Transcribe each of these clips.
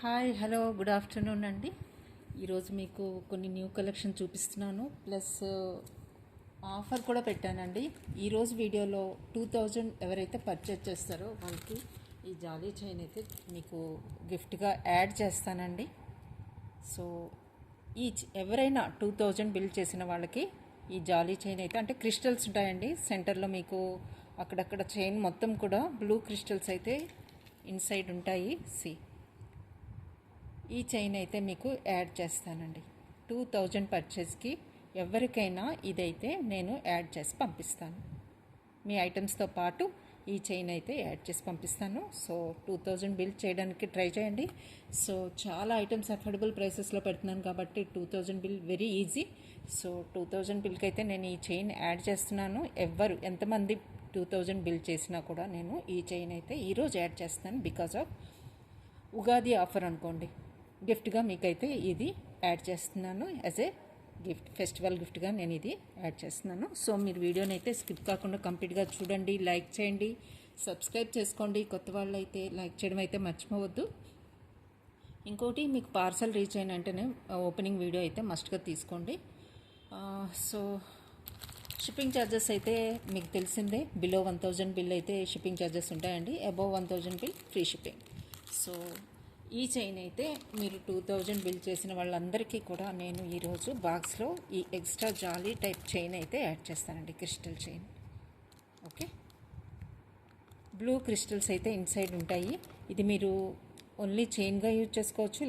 Hi hello good afternoon అండి. ఈరోజు మీకు కొన్ని న్యూ కలెక్షన్ చూపిస్తున్నాను, ప్లస్ ఆఫర్ కూడా పెట్టానండి. ఈరోజు వీడియోలో 2000 ఎవరైతే పర్చేజ్ చేస్తారో వాళ్ళకి ఈ జాలీ చైన్ అయితే మీకు గిఫ్ట్గా యాడ్ చేస్తానండి. సో ఎవరైనా 2000 బిల్ చేసిన వాళ్ళకి ఈ జాలీ చైన్ అయితే, అంటే క్రిస్టల్స్ ఉంటాయండి సెంటర్లో, మీకు అక్కడక్కడ చైన్ మొత్తం కూడా బ్లూ క్రిస్టల్స్ అయితే ఇన్సైడ్ ఉంటాయి. ఈ చైన్ అయితే మీకు యాడ్ చేస్తానండి. 2000 పర్చేస్కి ఎవరికైనా ఇదైతే నేను యాడ్ చేసి పంపిస్తాను. మీ ఐటమ్స్తో పాటు ఈ చైన్ అయితే యాడ్ చేసి పంపిస్తాను. సో 2000 బిల్ చేయడానికి ట్రై చేయండి. సో చాలా ఐటమ్స్ అఫోర్డబుల్ ప్రైసెస్లో పెడుతున్నాను కాబట్టి 2000 బిల్ వెరీ ఈజీ. సో 2000 బిల్కి అయితే నేను ఈ చైన్ యాడ్ చేస్తున్నాను. ఎంతమంది 2000 బిల్ చేసినా కూడా నేను ఈ చైన్ అయితే ఈరోజు యాడ్ చేస్తాను. బికాజ్ ఆఫ్ ఉగాది ఆఫర్ అనుకోండి, గిఫ్ట్గా మీకైతే ఇది యాడ్ చేస్తున్నాను. యాజ్ ఏ గిఫ్ట్, ఫెస్టివల్ గిఫ్ట్గా నేను ఇది యాడ్ చేస్తున్నాను. సో మీరు వీడియోని అయితే స్కిప్ కాకుండా కంప్లీట్గా చూడండి, లైక్ చేయండి, సబ్స్క్రైబ్ చేసుకోండి. కొత్త వాళ్ళు అయితే లైక్ చేయడం అయితే మర్చిపోవద్దు. ఇంకోటి, మీకు పార్సల్ రీచ్ అయిన వెంటనే ఓపెనింగ్ వీడియో అయితే మస్ట్గా తీసుకోండి. సో షిప్పింగ్ ఛార్జెస్ అయితే మీకు తెలిసిందే, బిలో 1000 బిల్ అయితే షిప్పింగ్ ఛార్జెస్ ఉంటాయండి. Above 1000 bill free shipping. So ఈ చైన్ అయితే మీరు 2000 బిల్ చేసిన వాళ్ళందరికీ కూడా నేను ఈరోజు బాక్స్లో ఈ ఎక్స్ట్రా జాలీ టైప్ చైన్ అయితే యాడ్ చేస్తానండి. Crystal chain, okay. Blue crystals అయితే ఇన్సైడ్ ఉంటాయి. ఇది మీరు ఓన్లీ చైన్గా యూజ్ చేసుకోవచ్చు,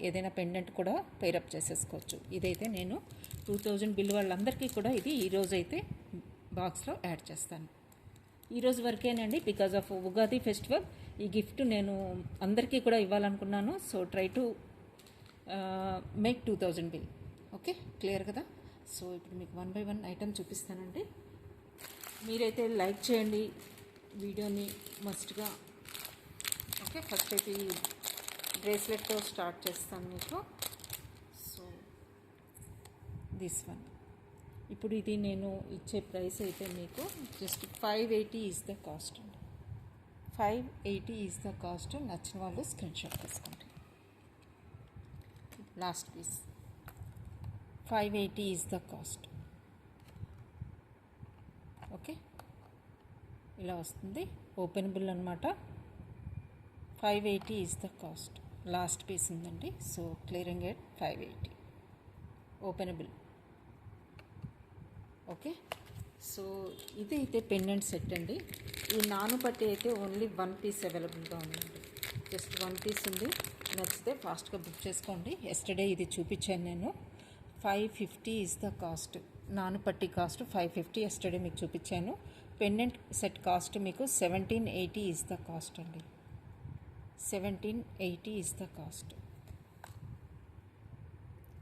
ఏదైనా పెండెంట్ కూడా పేరప్ చేసేసుకోవచ్చు. ఇదైతే నేను 2000 బిల్ వాళ్ళందరికీ కూడా ఇది ఈరోజు అయితే బాక్స్లో యాడ్ చేస్తాను. ఈరోజు వరకేనండి, బికాజ్ ఆఫ్ ఉగాది ఫెస్టివల్. ఈ గిఫ్ట్ నేను అందరికీ కూడా ఇవ్వాలనుకున్నాను. So try to make 2000 bill, okay. Clear కదా? సో ఇప్పుడు మీకు 1 బై 1 ఐటమ్ చూపిస్తానండి. మీరైతే లైక్ చేయండి వీడియోని మస్ట్గా, ఓకే. ఫస్ట్ అయితే ఈ బ్రేస్లెట్తో స్టార్ట్ చేస్తాను మీకు. సో దిస్ వన్, ఇప్పుడు ఇది నేను ఇచ్చే ప్రైస్ అయితే మీకు జస్ట్ 580 ఈజ్ ద కాస్ట్ అండి. 580 ఈజ్ ద కాస్ట్. నచ్చిన వాళ్ళు స్క్రీన్ షాట్ తీసుకోండి. Last piece 580 is the cost, okay. ఇలా వస్తుంది, ఓపెనబుల్ అనమాట. 580 is the cost. Last piece ఉందండి. So clearing at 580, openable, okay. So ఇదైతే పెండెంట్ సెట్ అండి. ఈ నానుపట్టి అయితే ఓన్లీ 1 పీస్ అవైలబుల్గా ఉందండి. జస్ట్ 1 పీస్ ఉంది. నచ్చితే ఫాస్ట్గా బుక్ చేసుకోండి. ఎస్టర్డే ఇది చూపించాను నేను. 550 ఈజ్ ద కాస్ట్. నానుపట్టి కాస్ట్ 550 ఎస్టర్డే మీకు చూపించాను. పెండెంట్ సెట్ కాస్ట్ మీకు 1780 ఈజ్ ద కాస్ట్ అండి. 1780 is the cost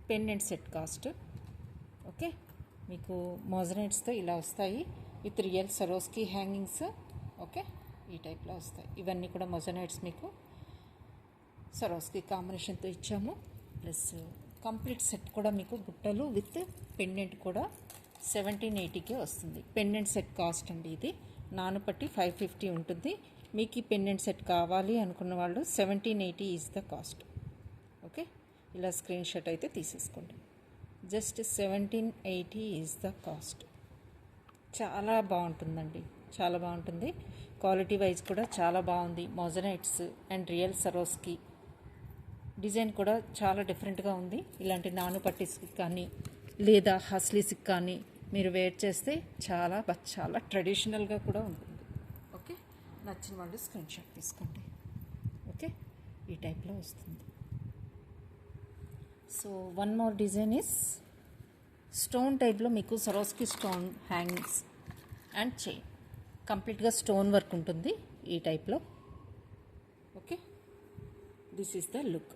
pendant set cost, okay. మీకు మోజనైట్స్తో ఇలా వస్తాయి విత్ రియల్ సరోస్కి హ్యాంగింగ్స్, ఓకే. ఈ టైప్లో వస్తాయి. ఇవన్నీ కూడా మోజనైట్స్ మీకు సరోస్కి కాంబినేషన్తో ఇచ్చాము. ప్లస్ కంప్లీట్ సెట్ కూడా మీకు బుట్టలు విత్ పెండెంట్ కూడా 1780కే వస్తుంది. పెండెంట్ సెట్ కాస్ట్ అండి ఇది. నానుపట్టి 550 ఉంటుంది. మీకు ఈ పెండెంట్ సెట్ కావాలి అనుకున్న వాళ్ళు 1780 ఈజ్ ద కాస్ట్, ఓకే. ఇలా స్క్రీన్ షాట్ అయితే తీసేసుకోండి. Just 1780 is the cost. చాలా బాగుంటుందండి, చాలా బాగుంటుంది. క్వాలిటీ వైజ్ కూడా చాలా బాగుంది. మోజనైట్స్ అండ్ రియల్ సరోస్కి డిజైన్ కూడా చాలా డిఫరెంట్గా ఉంది. ఇలాంటి నానుపట్టీస్కి కానీ లేదా హస్లీస్కి కానీ మీరు వేర్ చేస్తే చాలా చాలా ట్రెడిషనల్గా కూడా ఉంటుంది, ఓకే. నచ్చిన వాళ్ళు స్క్రీన్ షాట్ తీసుకోండి, ఓకే. ఈ టైప్లో వస్తుంది. So one more design is stone టైప్లో మీకు సరోస్కి స్టోన్ హ్యాంగింగ్స్ అండ్ చైన్, కంప్లీట్గా స్టోన్ వర్క్ ఉంటుంది ఈ టైప్లో, okay. This is the look.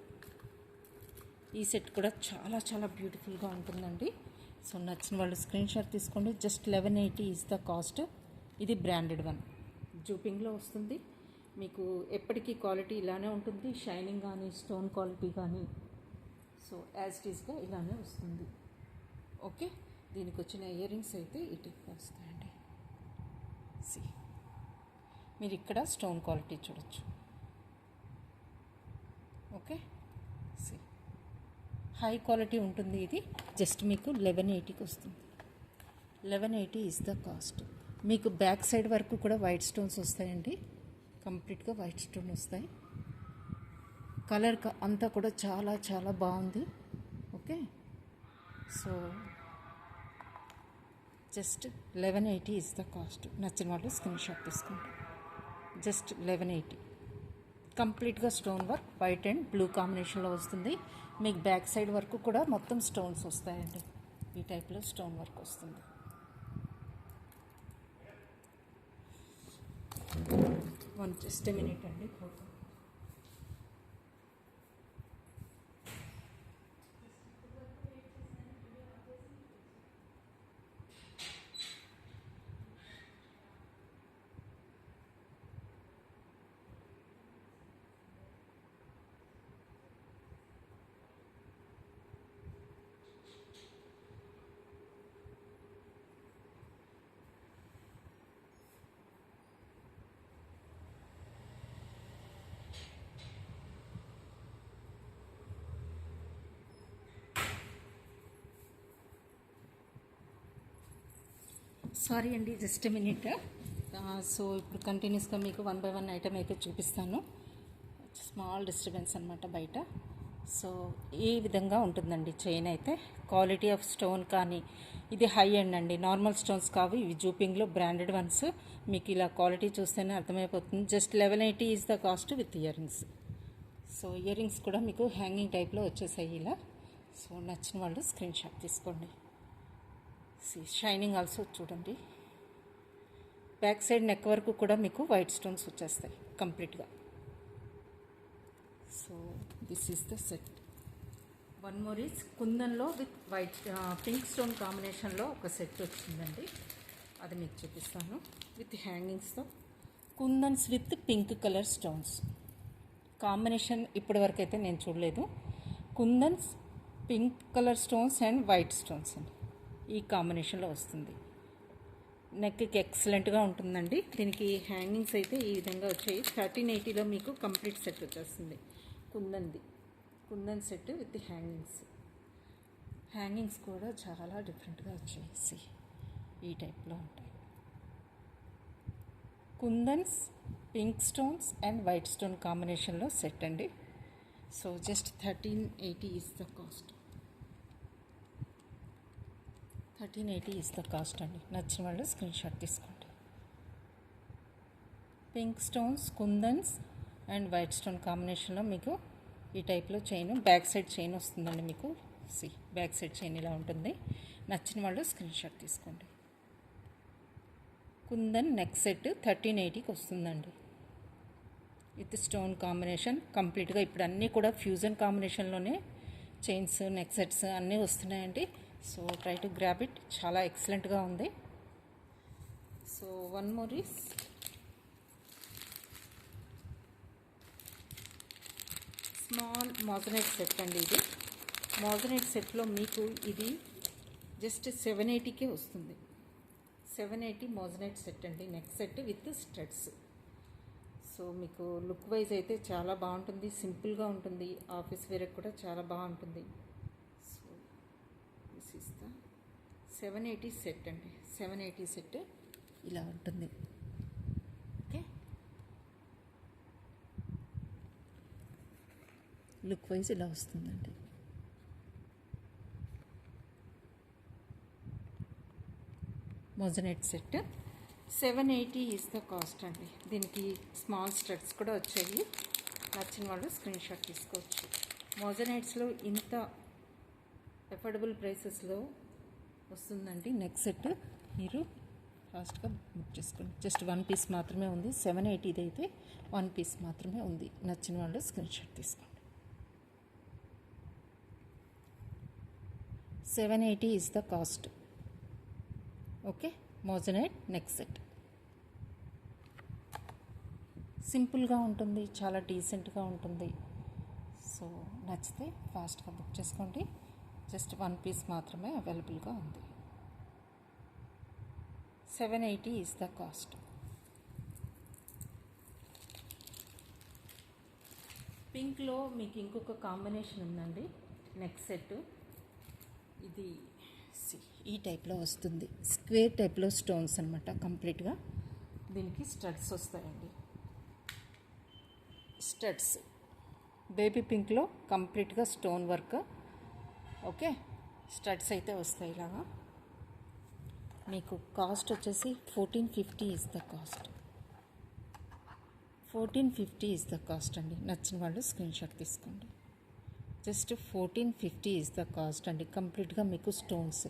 ఈ సెట్ కూడా చాలా చాలా బ్యూటిఫుల్గా ఉంటుందండి. సో నచ్చిన వాళ్ళు స్క్రీన్ షాట్ తీసుకోండి. Just 1180 is the cost. ఇది బ్రాండెడ్ వన్, జూపింగ్లో వస్తుంది మీకు. ఎప్పటికీ క్వాలిటీ ఇలానే ఉంటుంది, షైనింగ్ కానీ స్టోన్ క్వాలిటీ కానీ. సో యాజ్ ఇట్ ఈస్గా ఇలానే వస్తుంది, ఓకే. దీనికి వచ్చిన ఇయర్ రింగ్స్ అయితే ఈ టైప్లో వస్తాయండి. మీరు ఇక్కడ స్టోన్ క్వాలిటీ చూడొచ్చు, ఓకే. హై క్వాలిటీ ఉంటుంది. ఇది జస్ట్ మీకు 1180కి వస్తుంది. 1180 ఈజ్ ద కాస్ట్. మీకు బ్యాక్ సైడ్ వరకు కూడా వైట్ స్టోన్స్ వస్తాయండి. కంప్లీట్గా వైట్ స్టోన్ వస్తాయి. కలర్ అంతా కూడా చాలా చాలా బాగుంది. Okay, so just 1180 is the cost. నచ్చిన వాళ్ళు స్క్రీన్ షాట్ తీసుకోండి. జస్ట్ 1180. కంప్లీట్గా stone work white and blue కాంబినేషన్లో వస్తుంది. మీకు బ్యాక్ సైడ్ వరకు కూడా మొత్తం స్టోన్స్ వస్తాయండి. ఈ టైప్లో స్టోన్ వర్క్ వస్తుంది. జస్ట్ ఎ మినిట్ అండి. సారీ అండి, జస్ట్ ఎ మినిట్. సో ఇప్పుడు కంటిన్యూస్గా మీకు 1 by 1 ఐటమ్ అయితే చూపిస్తాను. స్మాల్ డిస్టర్బెన్స్ అనమాట బయట. సో ఈ విధంగా ఉంటుందండి చైన్ అయితే. క్వాలిటీ ఆఫ్ స్టోన్ కానీ ఇది హై ఎండ్ అండి, నార్మల్ స్టోన్స్ కావు ఇవి. జూపింగ్లో బ్రాండెడ్ వన్స్. మీకు ఇలా క్వాలిటీ చూస్తేనే అర్థమైపోతుంది. Just 1180 is the cost with ear rings. So ear rings కూడా మీకు హ్యాంగింగ్ టైప్లో వచ్చేసాయి ఇలా. సో నచ్చిన వాళ్ళు స్క్రీన్ షాట్ తీసుకోండి. షైనింగ్ ఆల్సో చూడండి. బ్యాక్ సైడ్ నెక్ వరకు కూడా మీకు వైట్ స్టోన్స్ వచ్చేస్తాయి కంప్లీట్గా. So this is the set. One more is కుందన్లో విత్ వైట్ పింక్ స్టోన్ కాంబినేషన్లో ఒక సెట్ వచ్చిందండి. అది మీకు చూపిస్తాను విత్ హ్యాంగింగ్స్తో. Kundans with pink colour stones combination ఇప్పటివరకు అయితే నేను చూడలేదు. Kundans, pink colour stones and white stones అండి ఈ కాంబినేషన్లో వస్తుంది. నెక్కి ఎక్సలెంట్గా ఉంటుందండి. దీనికి హ్యాంగింగ్స్ అయితే ఈ విధంగా వచ్చాయి. 1380లో మీకు కంప్లీట్ సెట్ వచ్చేస్తుంది. కుందన్ సెట్ విత్ హ్యాంగింగ్స్ కూడా చాలా డిఫరెంట్గా వచ్చేసి ఈ టైప్లో ఉంటాయి. Kundans, pink stones and white stone కాంబినేషన్లో సెట్ అండి. So just 1380 is the cost. 1380 is the cost అండి. నచ్చిన వాళ్ళు స్క్రీన్ షాట్ తీసుకోండి. Pink stones, kundans and white stone కాంబినేషన్లో మీకు ఈ టైప్లో చైన్, బ్యాక్ సైడ్ చైన్ వస్తుందండి మీకు. బ్యాక్ సైడ్ చైన్ ఇలా ఉంటుంది. నచ్చిన వాళ్ళు స్క్రీన్ షాట్ తీసుకోండి. కుందన్ నెక్ సెట్ 1380కి వస్తుందండి విత్ స్టోన్ కాంబినేషన్ కంప్లీట్గా. ఇప్పుడు అన్నీ కూడా ఫ్యూజన్ కాంబినేషన్లోనే చైన్స్, నెక్ సెట్స్ అన్నీ వస్తున్నాయండి. So try to grab it. చాలా ఎక్సలెంట్గా ఉంది. So one more is small moissanite set అండి. ఇది మోజనైట్ సెట్లో మీకు ఇది జస్ట్ 780కే వస్తుంది. 780 మోజనైట్ సెట్ అండి. Neck set with studs. So మీకు లుక్ వైజ్ అయితే చాలా బాగుంటుంది. సింపుల్గా ఉంటుంది. ఆఫీస్ వేర్కి కూడా చాలా బాగుంటుంది. So this is the 780 set అండి. 780 సెట్ ఇలా ఉంటుంది. ఓకే, లుక్ వైజ్ ఇలా వస్తుందండి. Moissanite set 780 is the cost అండి. దీనికి స్మాల్ స్టడ్స్ కూడా వచ్చాయి. నచ్చిన వాళ్ళు స్క్రీన్ షాట్ తీసుకోవచ్చు. మోజనైట్స్లో ఇంత అఫోర్డబుల్ ప్రైసెస్లో వస్తుందండి నెక్ సెట్. మీరు ఫాస్ట్గా బుక్ చేసుకోండి. జస్ట్ 1 పీస్ మాత్రమే ఉంది. 780 అయితే 1 పీస్ మాత్రమే ఉంది. నచ్చిన వాళ్ళు స్క్రీన్ షాట్ తీసుకోండి. 780 is the cost. Okay, moissanite neck set సింపుల్గా ఉంటుంది, చాలా డీసెంట్గా ఉంటుంది. సో నచ్చితే ఫాస్ట్గా బుక్ చేసుకోండి. జస్ట్ 1 పీస్ మాత్రమే అవైలబుల్గా ఉంది. 780 ఈజ్ ద కాస్ట్. పింక్లో మీకు ఇంకొక కాంబినేషన్ ఉందండి. నెక్ సెట్ ఇది ఈ టైప్లో వస్తుంది. స్క్వేర్ టైప్లో స్టోన్స్ అనమాట. కంప్లీట్గా దీనికి స్టడ్స్ వస్తాయండి. స్టడ్స్ బేబీ పింక్లో కంప్లీట్గా స్టోన్ వర్క్. ఓకే, స్టడ్స్ అయితే వస్తాయి ఇలాగా. మీకు కాస్ట్ వచ్చేసి 1450 is the cost. 1450 is the cost అండి. నచ్చిన వాళ్ళు స్క్రీన్ షాట్ తీసుకోండి. జస్ట్ 1450 ఈజ్ ద కాస్ట్ అండి. కంప్లీట్గా మీకు స్టోన్స్,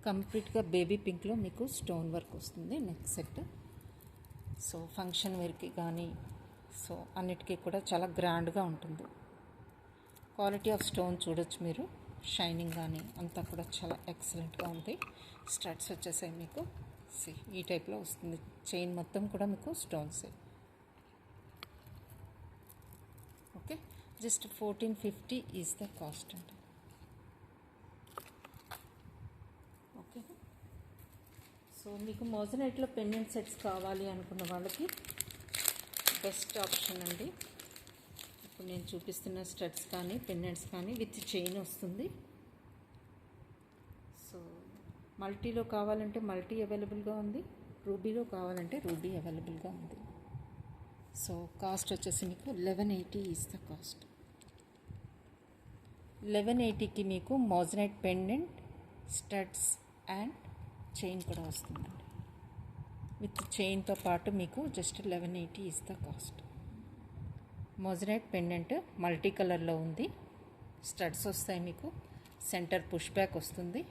కంప్లీట్గా బేబీ పింక్లో మీకు స్టోన్ వర్క్ వస్తుంది నెక్ సెట్. సో ఫంక్షన్ వేర్కి కానీ సో అన్నిటికీ కూడా చాలా గ్రాండ్గా ఉంటుంది. క్వాలిటీ ఆఫ్ స్టోన్ చూడొచ్చు మీరు. షైనింగ్ కానీ అంతా కూడా చాలా ఎక్సలెంట్గా ఉంది. స్టడ్స్ వచ్చేసాయి మీకు. ఈ టైప్లో వస్తుంది. చైన్ మొత్తం కూడా మీకు stones. Okay, just 1450 is the cost అండి. ఓకే, సో మీకు మోజనైట్లో పెండెంట్ సెట్స్ కావాలి అనుకున్న వాళ్ళకి బెస్ట్ ఆప్షన్ అండి. ఇప్పుడు నేను చూపిస్తున్న స్టడ్స్ కానీ పెండెంట్స్ కానీ విత్ చైన్ వస్తుంది. సో మల్టీలో కావాలంటే మల్టీ అవైలబుల్గా ఉంది, రూబీలో కావాలంటే రూబీ అవైలబుల్గా ఉంది. సో కాస్ట్ వచ్చేసి మీకు 1180 ఈజ్ ద కాస్ట్. 1180కి మీకు moissanite pendant, studs and chain కూడా వస్తుందండి. విత్ చైన్తో పాటు మీకు just 1180 is the cost. Moissanite pendant multi కలర్లో ఉంది. స్టడ్స్ వస్తాయి మీకు. సెంటర్ పుష్ బ్యాక్ వస్తుంది.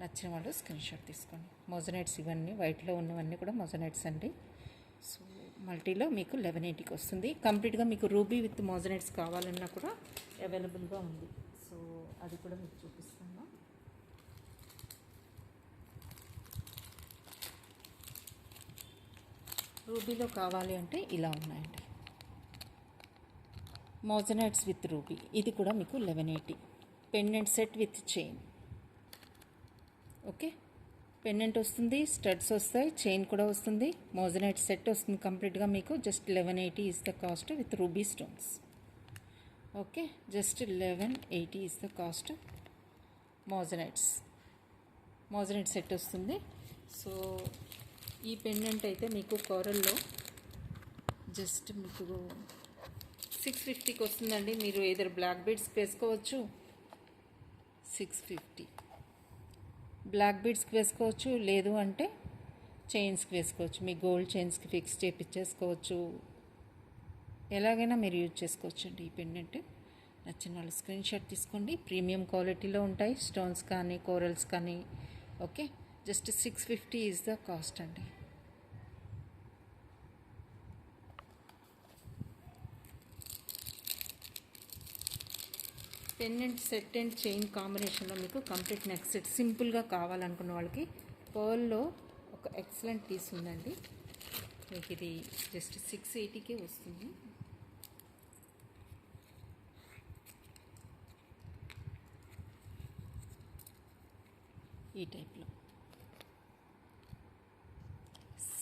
నచ్చిన వాళ్ళు స్క్రీన్ షాట్ తీసుకోండి. మోజనైట్స్ ఇవన్నీ వైట్లో ఉన్నవన్నీ కూడా మోజనైట్స్ అండి. సో మల్టీలో మీకు 1180కి వస్తుంది. కంప్లీట్గా మీకు రూబీ విత్ మోజనైట్స్ కావాలన్నా కూడా అవైలబుల్గా ఉంది. సో అది కూడా మీకు చూపిస్తాను. రూబీలో కావాలి అంటే ఇలా ఉన్నాయండి. మోజనైట్స్ విత్ రూబీ ఇది కూడా మీకు 1180. Pendant set with chain. Okay, pendant వస్తుంది, స్టడ్స్ వస్తాయి, చైన్ కూడా వస్తుంది, మోజనైట్ సెట్ వస్తుంది. కంప్లీట్గా మీకు just 1180 is the cost with ruby stones. Okay, just 1180 is the cost. Moissanite set వస్తుంది. సో ఈ పెండెంట్ అయితే మీకు కోరల్లో జస్ట్ మీకు 650కి వస్తుందండి. మీరు ఏదర్ బ్లాక్ బీడ్స్కి వేసుకోవచ్చు, 650 బ్లాక్ బీడ్స్కి వేసుకోవచ్చు, లేదు అంటే చైన్స్కి వేసుకోవచ్చు. మీ గోల్డ్ చైన్స్కి ఫిక్స్ చేయించేసుకోవచ్చు. ఎలాగైనా మీరు యూజ్ చేసుకోవచ్చు అండి ఈ పెండెంట్. నచ్చిన వాళ్ళు స్క్రీన్ షాట్ తీసుకోండి. ప్రీమియం క్వాలిటీలో ఉంటాయి స్టోన్స్ కానీ కోరల్స్ కానీ. Okay, just 650 is the cost అండి. పెండెంట్ సెట్ అండ్ చైన్ కాంబినేషన్లో మీకు కంప్లీట్ నెక్ సెట్ సింపుల్గా కావాలనుకున్న వాళ్ళకి పర్ల్లో ఒక ఎక్సలెంట్ పీస్ ఉందండి. మీకు ఇది జస్ట్ 680కే వస్తుంది. ఈ టైప్లో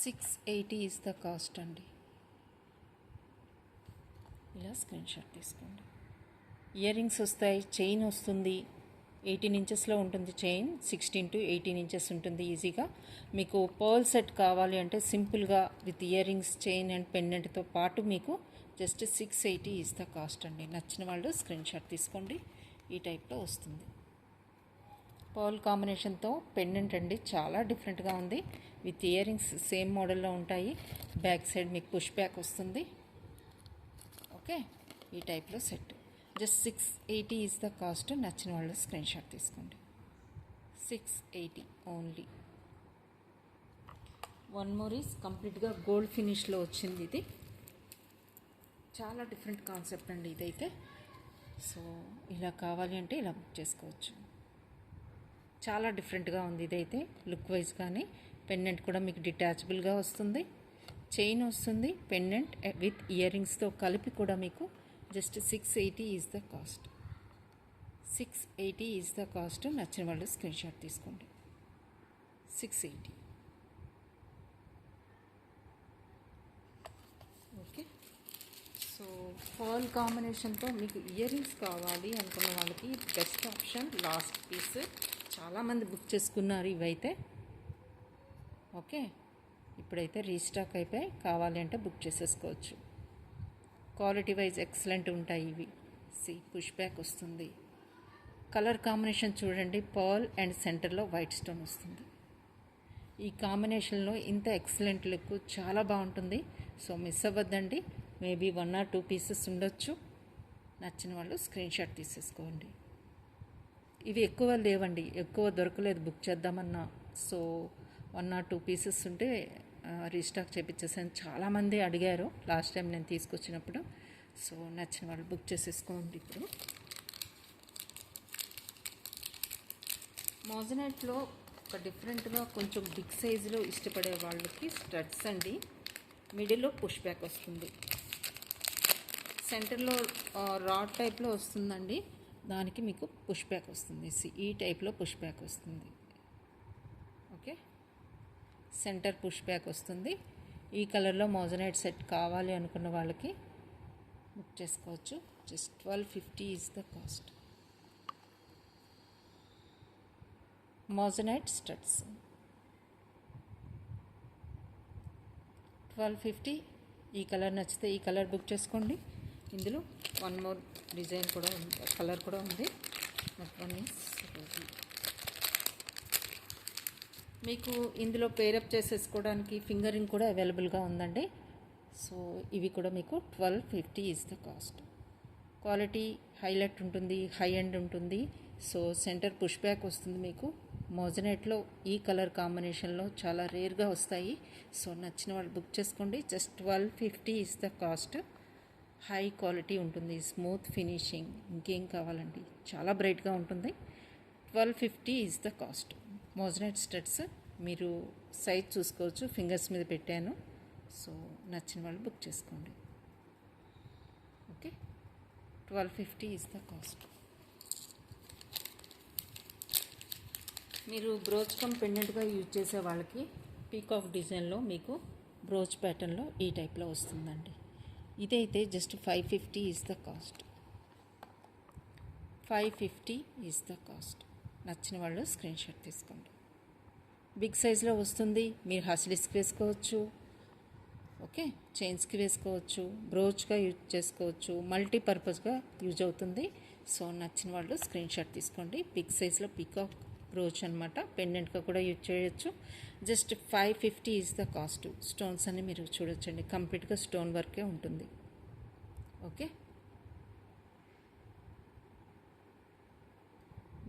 680 ఈజ్ ద కాస్ట్ అండి. ఇలా స్క్రీన్ షాట్ తీసుకోండి. ఇయర్ రింగ్స్ వస్తాయి, చైన్ వస్తుంది. 18 ఇంచెస్లో ఉంటుంది చైన్, 16 to 18 ఇంచెస్ ఉంటుంది ఈజీగా. మీకు పర్ల్ సెట్ కావాలి అంటే సింపుల్గా with ear rings, chain and పెండెంట్తో పాటు మీకు జస్ట్ 680 ఈజ్ ద కాస్ట్ అండి. నచ్చిన వాళ్ళు స్క్రీన్ షాట్ తీసుకోండి. ఈ టైప్లో వస్తుంది. పర్ల్ కాంబినేషన్తో పెండెంట్ అండి, చాలా డిఫరెంట్గా ఉంది. విత్ ఇయర్ రింగ్స్ సేమ్ మోడల్లో ఉంటాయి. బ్యాక్ సైడ్ మీకు పుష్ బ్యాక్ వస్తుంది. ఓకే, ఈ టైప్లో set just 680 is the cost. నచ్చిన వాళ్ళు స్క్రీన్ షాట్ తీసుకోండి. 680 ఓన్లీ. వన్ మోర్ ఈజ్ కంప్లీట్గా గోల్డ్ ఫినిష్లో వచ్చింది. ఇది చాలా డిఫరెంట్ కాన్సెప్ట్ అండి ఇదైతే. సో ఇలా కావాలి అంటే ఇలా బుక్ చేసుకోవచ్చు. చాలా డిఫరెంట్గా ఉంది ఇదైతే లుక్ వైజ్. కానీ పెండెంట్ కూడా మీకు డిటాచబుల్గా వస్తుంది, చైన్ వస్తుంది, పెండెంట్ విత్ ఇయర్ రింగ్స్తో కలిపి కూడా మీకు just 680 is the cost. 680 is the cost. నచ్చిన వాళ్ళు స్క్రీన్ షాట్ తీసుకోండి. 680. ఓకే, సో సో పర్ల్ కాంబినేషన్తో మీకు ఇయర్ రింగ్స్ కావాలి అనుకున్న వాళ్ళకి బెస్ట్ ఆప్షన్ లాస్ట్ పీస్. చాలామంది బుక్ చేసుకున్నారు ఇవైతే. ఓకే, ఇప్పుడైతే రీస్టాక్ అయిపోయి కావాలి అంటే బుక్ చేసేసుకోవచ్చు. క్వాలిటీ వైజ్ ఎక్సలెంట్ ఉంటాయి ఇవి. పుష్ బ్యాక్ వస్తుంది. కలర్ కాంబినేషన్ చూడండి, పర్ల్ అండ్ సెంటర్లో వైట్ స్టోన్ వస్తుంది. ఈ కాంబినేషన్లో ఇంత ఎక్సలెంట్ లుక్ చాలా బాగుంటుంది. సో మిస్ అవ్వద్దండి. మేబీ 1 or 2 పీసెస్ ఉండొచ్చు. నచ్చిన వాళ్ళు స్క్రీన్ షాట్ తీసేసుకోండి. ఇవి ఎక్కువ లేవండి, ఎక్కువ దొరకలేదు బుక్ చేద్దామన్నా. సో 1 or 2 పీసెస్ ఉంటే రీస్టాక్ చేపించేసాను. చాలామంది అడిగారు లాస్ట్ టైం నేను తీసుకొచ్చినప్పుడు. సో నచ్చిన వాళ్ళు బుక్ చేసేసుకోండి. ఇప్పుడు మోజనైట్లో ఒక డిఫరెంట్గా కొంచెం బిగ్ సైజులో ఇష్టపడే వాళ్ళకి స్టడ్స్ అండి. మిడిల్లో పుష్ బ్యాక్ వస్తుంది, సెంటర్లో రాడ్ టైప్లో వస్తుందండి. దానికి మీకు పుష్ బ్యాక్ వస్తుంది. ఈ టైప్లో పుష్ బ్యాక్ వస్తుంది. ఓకే, సెంటర్ పుష్ బ్యాక్ వస్తుంది. ఈ కలర్లో మోజనైట్ సెట్ కావాలి అనుకున్న వాళ్ళకి బుక్ చేసుకోవచ్చు. Just 1250 is the cost. Moissanite studs 1250. ఈ కలర్ నచ్చితే ఈ కలర్ బుక్ చేసుకోండి. ఇందులో 1 more డిజైన్ కూడా ఉంది, కలర్ కూడా ఉంది. మీకు ఇందులో పేరప్ చేసేసుకోవడానికి ఫింగరింగ్ కూడా అవైలబుల్గా ఉందండి. సో ఇవి కూడా మీకు 1250 is the cost. Quality highlight ఉంటుంది, హై ఎండ్ ఉంటుంది. సో సెంటర్ పుష్ బ్యాక్ వస్తుంది మీకు. మోజనైట్లో ఈ కలర్ కాంబినేషన్లో చాలా రేర్గా వస్తాయి. సో నచ్చిన వాళ్ళు బుక్ చేసుకోండి. Just 1250 is the cost. High quality ఉంటుంది, స్మూత్ ఫినిషింగ్. ఇంకేం కావాలండి, చాలా బ్రైట్గా ఉంటుంది. 1250 is the cost. Moissanite studs మీరు సైజ్ చూసుకోవచ్చు, ఫింగర్స్ మీద పెట్టాను. సో నచ్చిన వాళ్ళు బుక్ చేసుకోండి. Okay, 1250 is the cost. మీరు బ్రోచ్ కమ్ పెండెంట్గా యూజ్ చేసే వాళ్ళకి పీకాక్ డిజైన్లో మీకు బ్రోచ్ ప్యాటర్న్లో ఈ టైప్లో వస్తుందండి. ఇదైతే just 550 is the cost. 550 is the cost. నచ్చిన వాళ్ళు స్క్రీన్ షాట్ తీసుకోండి. బిగ్ సైజ్లో వస్తుంది. మీరు హస్లిస్కి వేసుకోవచ్చు, ఓకే, చైన్స్కి వేసుకోవచ్చు, బ్రోచ్గా యూజ్ చేసుకోవచ్చు, మల్టీపర్పస్గా యూజ్ అవుతుంది. సో నచ్చిన వాళ్ళు స్క్రీన్ షాట్ తీసుకోండి. బిగ్ సైజ్లో పీకాక్ బ్రోచ్ అనమాట, పెండెంట్గా కూడా యూజ్ చేయొచ్చు. Just 550 is the cost. Stones అన్ని మీరు చూడొచ్చండి, కంప్లీట్గా స్టోన్ వర్కే ఉంటుంది. Okay,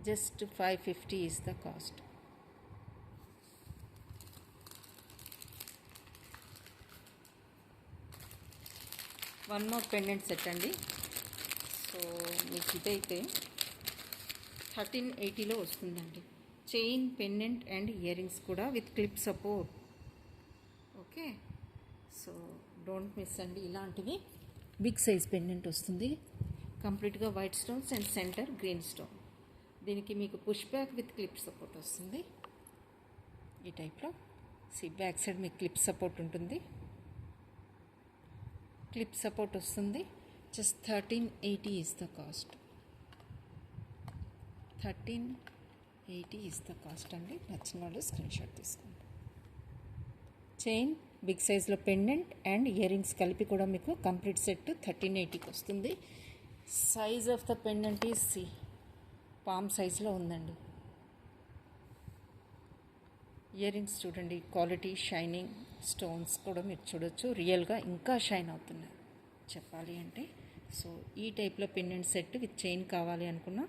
just 550 is the cost. One more pendant set అండి. సో మీకు ఇదైతే 1380లో వస్తుందండి. Chain, pendant and ear rings కూడా with clip support. Okay, so don't miss అండి. ఇలాంటివి బిగ్ సైజ్ పెండెంట్ వస్తుంది, కంప్లీట్గా white stones and centre green stone. దీనికి మీకు push back with clip support వస్తుంది ఈ టైప్లో. బ్యాక్ సైడ్ మీకు క్లిప్ సపోర్ట్ ఉంటుంది, క్లిప్ సపోర్ట్ వస్తుంది. Just 1380 is the cost. 1380 is the cost అండి. నచ్చిన వాళ్ళు స్క్రీన్ షాట్ తీసుకోండి. చైన్, బిగ్ సైజ్లో పెండెంట్ అండ్ ఇయర్ రింగ్స్ కలిపి కూడా మీకు కంప్లీట్ సెట్ 1380కి వస్తుంది. Size of the pendant is palm సైజ్లో ఉందండి. ఇయర్ రింగ్స్ చూడండి, క్వాలిటీ, షైనింగ్, స్టోన్స్ కూడా మీరు చూడొచ్చు. రియల్గా ఇంకా షైన్ అవుతున్నాయి చెప్పాలి అంటే. సో ఈ టైప్లో పెండెంట్ సెట్ విత్ చైన్ కావాలి అనుకున్నా,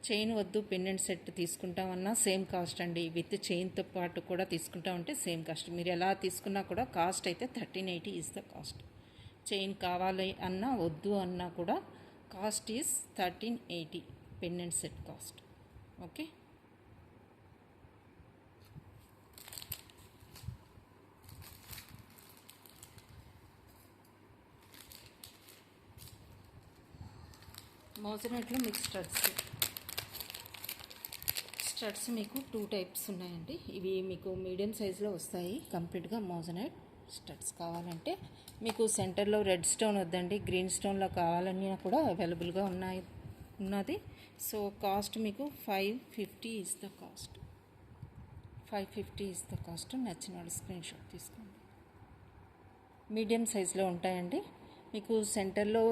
చైన్ వద్దు పెండెంట్ సెట్ తీసుకుంటామన్నా సేమ్ కాస్ట్ అండి. విత్ చైన్తో పాటు కూడా తీసుకుంటామంటే సేమ్ కాస్ట్. మీరు ఎలా తీసుకున్నా కూడా కాస్ట్ అయితే 1380 ఈజ్ ద కాస్ట్. చైన్ కావాలి అన్నా వద్దు అన్నా కూడా cost is 1380 pendant set cost. Okay, మోజనైట్లో మీకు స్టడ్స్ మీకు 2 టైప్స్ ఉన్నాయండి. ఇవి మీకు మీడియం సైజులో వస్తాయి, కంప్లీట్గా మోజనైట్. స్టడ్స్ కావాలంటే మీకు సెంటర్లో రెడ్ స్టోన్ వద్దండి, గ్రీన్ స్టోన్లో కావాలన్నా కూడా అవైలబుల్గా ఉన్నది. సో కాస్ట్ మీకు 550 is the cost. 550 is the cost. నచ్చిన వాళ్ళు స్క్రీన్ షాట్ తీసుకోండి. మీడియం సైజులో ఉంటాయండి. మీకు సెంటర్లో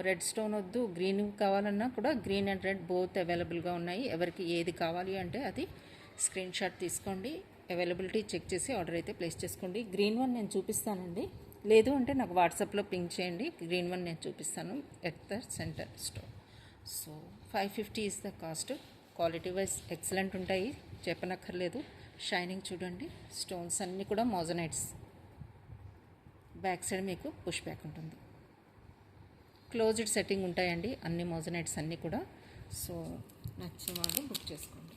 రెడ్ స్టోన్ వద్దు, గ్రీన్ కావాలన్నా కూడా గ్రీన్ అండ్ రెడ్ బోత్ అవైలబుల్గా ఉన్నాయి. ఎవరికి ఏది కావాలి అంటే అది స్క్రీన్ షాట్ తీసుకోండి. అవైలబిలిటీ చెక్ చేసి ఆర్డర్ అయితే ప్లేస్ చేసుకోండి. గ్రీన్ వన్ నేను చూపిస్తానండి, లేదు అంటే నాకు వాట్సాప్లో పింక్ చేయండి. గ్రీన్ వన్ నేను చూపిస్తాను at the centre store. So 550 is the cost. Quality wise excellent ఉంటాయి, చెప్పనక్కర్లేదు. షైనింగ్ చూడండి, స్టోన్స్ అన్నీ కూడా మోజనైట్స్. బ్యాక్ సైడ్ మీకు పుష్ బ్యాక్ ఉంటుంది. క్లోజ్డ్ సెట్టింగ్ ఉంటాయండి అన్ని మోజనైట్స్ అన్నీ కూడా. సో నచ్చిన వాళ్ళు బుక్ చేసుకోండి.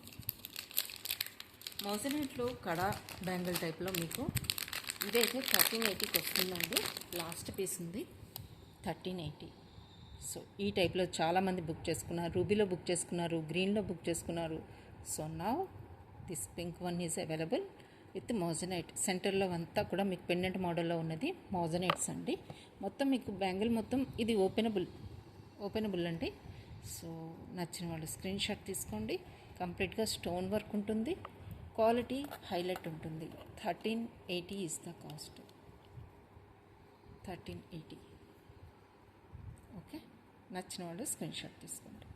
మోజనైట్లో కడా బ్యాంగిల్ టైప్లో మీకు ఇదైతే 1380కి వస్తుందండి. లాస్ట్ పీస్ ఉంది 1380. సో ఈ టైప్లో చాలామంది బుక్ చేసుకున్నారు. రూబీలో బుక్ చేసుకున్నారు, గ్రీన్లో బుక్ చేసుకున్నారు. So now this pink one is available with moissanite. సెంటర్లో అంతా కూడా మీకు పెండెంట్ మోడల్లో ఉన్నది మోజనైట్స్ అండి. మొత్తం మీకు బ్యాంగిల్ మొత్తం ఇది ఓపెనబుల్ అండి. సో నచ్చిన వాళ్ళు స్క్రీన్ షాట్ తీసుకోండి. కంప్లీట్గా స్టోన్ వర్క్ ఉంటుంది, క్వాలిటీ హైలైట్ ఉంటుంది. 1380 ఈజ్ ద కాస్ట్. 1380. ఓకే, నచ్చిన వాళ్ళు స్క్రీన్ షాట్ తీసుకోండి.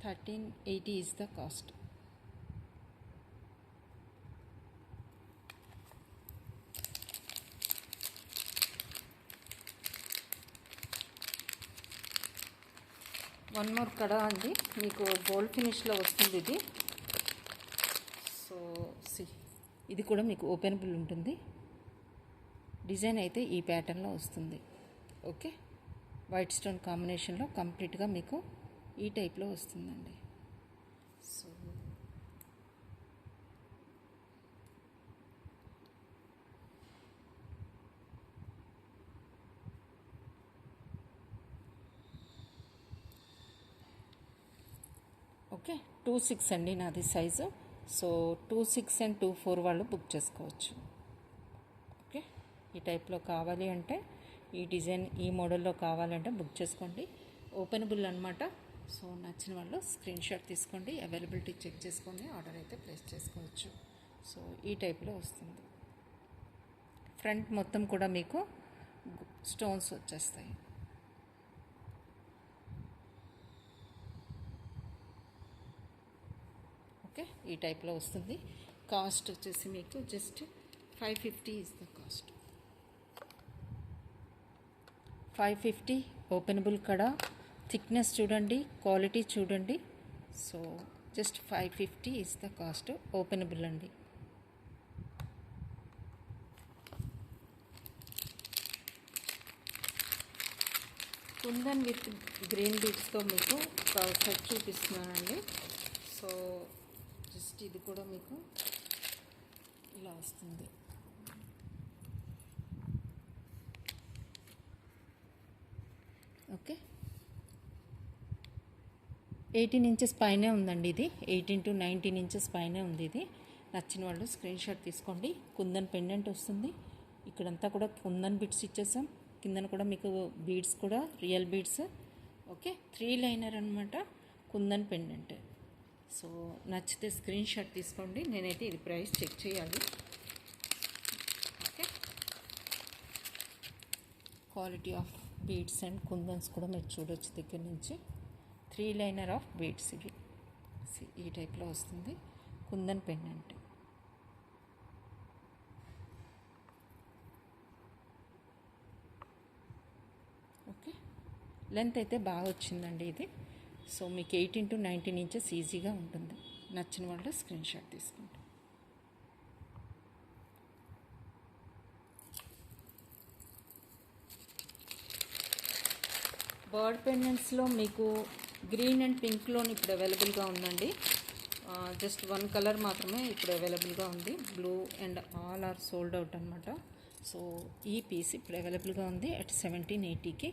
1380 is the cost. One more కడా అండి, మీకు గోల్డ్ ఫినిష్లో వస్తుంది ఇది. సో ఇది కూడా మీకు ఓపెనబుల్ ఉంటుంది. డిజైన్ అయితే ఈ ప్యాటర్న్లో వస్తుంది. ఓకే, వైట్ స్టోన్ కాంబినేషన్లో కంప్లీట్గా మీకు ఈ టైప్లో వస్తుందండి. సో ఓకే, 26 అండి నాది సైజు. సో 26 అండ్ 24 వాళ్ళు బుక్ చేసుకోవచ్చు. ఓకే, ఈ టైప్లో కావాలి అంటే, ఈ డిజైన్ ఈ మోడల్లో కావాలంటే బుక్ చేసుకోండి. ఓపెనబుల్ అనమాట. సో నచ్చిన వాళ్ళు స్క్రీన్ షాట్ తీసుకోండి, అవైలబిలిటీ చెక్ చేసుకోండి, ఆర్డర్ అయితే ప్లేస్ చేసుకోవచ్చు. సో ఈ టైప్లో వస్తుంది. ఫ్రంట్ మొత్తం కూడా మీకు స్టోన్స్ వచ్చేస్తాయి. ఓకే, ఈ టైప్లో వస్తుంది. కాస్ట్ వచ్చేసి మీకు just 550 is the cost. 550 openable kada. Thickness చూడండి, క్వాలిటీ చూడండి. So just 550 is the cost. Openable అండి. కుందన్ విత్ గ్రీన్ బీడ్స్తో మీకు ఒక సెట్ చూపిస్తున్నానండి. సో జస్ట్ ఇది కూడా మీకు ఇలా వస్తుంది. ఓకే, 18 ఇంచెస్ పైనే ఉందండి ఇది. 18 to 19 ఇంచెస్ పైనే ఉంది ఇది. నచ్చిన వాళ్ళు స్క్రీన్ షాట్ తీసుకోండి. కుందన్ పెండెంట్ వస్తుంది. ఇక్కడంతా కూడా కుందన్ బిట్స్ ఇచ్చేసాం. కిందన కూడా మీకు బీడ్స్ కూడా రియల్ బీడ్స్. ఓకే, 3 లైనర్ అనమాట, కుందన్ పెండెంట్. సో నచ్చితే స్క్రీన్ షాట్ తీసుకోండి. నేనైతే ఇది ప్రైస్ చెక్ చేయాలి. Okay, quality of beads and kundans కూడా మీరు చూడొచ్చు దగ్గర నుంచి. 3 లైనర్ ఆఫ్ బీడ్స్ ఇవి. ఈ టైప్లో వస్తుంది కుందన్ పెండెంట్. ఓకే, లెంత్ అయితే బాగా వచ్చిందండి ఇది. సో మీకు 18 to 19 ఇంచెస్ ఈజీగా ఉంటుంది. నచ్చిన వాళ్ళు స్క్రీన్ షాట్ తీసుకోండి. బర్డ్ పెండెంట్స్లో మీకు గ్రీన్ అండ్ పింక్లో ఇప్పుడు అవైలబుల్గా ఉందండి. జస్ట్ 1 కలర్ మాత్రమే ఇప్పుడు అవైలబుల్గా ఉంది. Blue and all are sold out అనమాట. సో ఈ పీస్ ఇప్పుడు అవైలబుల్గా ఉంది అట్ 1780కి.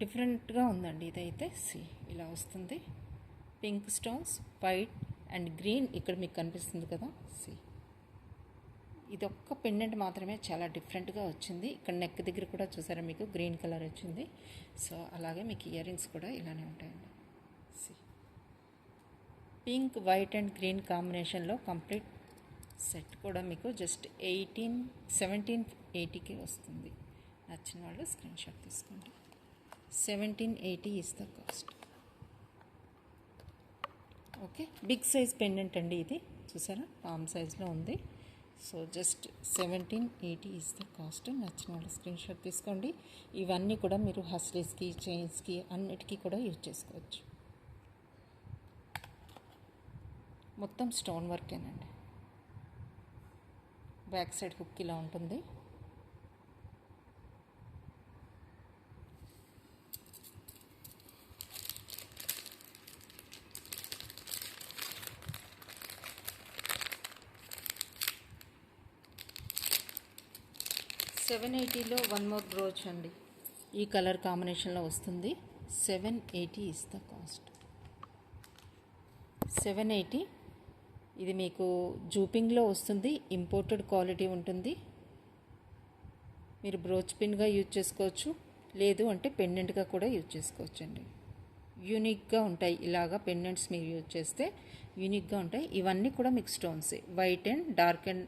డిఫరెంట్గా ఉందండి ఇదైతే. ఇలా వస్తుంది. Pink stones, white and green ఇక్కడ మీకు కనిపిస్తుంది కదా. ఇది ఒక్క పెండెంట్ మాత్రమే చాలా డిఫరెంట్గా వచ్చింది. ఇక్కడ నెక్ దగ్గర కూడా చూసారా మీకు గ్రీన్ కలర్ వచ్చింది. సో అలాగే మీకు ఇయర్ రింగ్స్ కూడా ఇలానే ఉంటాయండి. పింక్, వైట్ అండ్ గ్రీన్ కాంబినేషన్లో కంప్లీట్ సెట్ కూడా మీకు జస్ట్ 1780కి వస్తుంది. నచ్చిన వాళ్ళు స్క్రీన్ షాట్ తీసుకోండి. 1780 is the cost. Okay, big size pendant అండి ఇది. చూసారా పామ్ సైజ్లో ఉంది. So just 1780 is the cost. నచ్చిన వాళ్ళు స్క్రీన్ షాట్ తీసుకోండి. ఇవన్నీ కూడా మీరు హస్లీస్కి, చైన్స్కి అన్నిటికీ కూడా యూజ్ చేసుకోవచ్చు. మొత్తం స్టోన్ వర్కేనండి. బ్యాక్ సైడ్ హుక్ ఇలా ఉంటుంది. $780లో వన్ మోర్ బ్రోచ్ అండి. ఈ కలర్ కాంబినేషన్లో వస్తుంది. 780 ఈజ్ ద కాస్ట్. 780. ఇది మీకు జూపింగ్లో వస్తుంది. ఇంపోర్టెడ్ క్వాలిటీ ఉంటుంది. మీరు బ్రోచ్ పిన్గా యూజ్ చేసుకోవచ్చు, లేదు అంటే పెండెంట్గా కూడా యూజ్ చేసుకోవచ్చు అండి. యూనిక్గా ఉంటాయి. ఇలాగా పెండెంట్స్ మీరు యూజ్ చేస్తే యూనిక్గా ఉంటాయి. ఇవన్నీ కూడా మీకు స్టోన్సే. White and dark and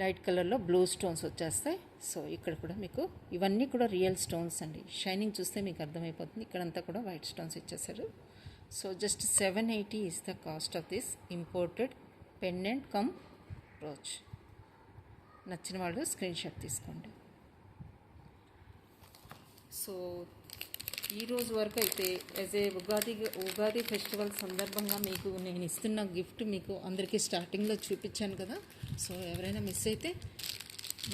light కలర్లో బ్లూ స్టోన్స్ వచ్చేస్తాయి. సో ఇక్కడ కూడా మీకు ఇవన్నీ కూడా రియల్ స్టోన్స్ అండి. షైనింగ్ చూస్తే మీకు అర్థమైపోతుంది. ఇక్కడంతా కూడా వైట్ స్టోన్స్ ఇచ్చేసారు. So just 780 is the cost of this imported pendant come brooch. నచ్చిన వాళ్ళు స్క్రీన్ షాట్ తీసుకోండి. సో ఈరోజు వరకు అయితే యాజ్ ఏ ఉగాది ఫెస్టివల్ సందర్భంగా మీకు నేను ఇస్తున్న గిఫ్ట్ మీకు అందరికీ స్టార్టింగ్లో చూపించాను కదా. సో ఎవరైనా మిస్ అయితే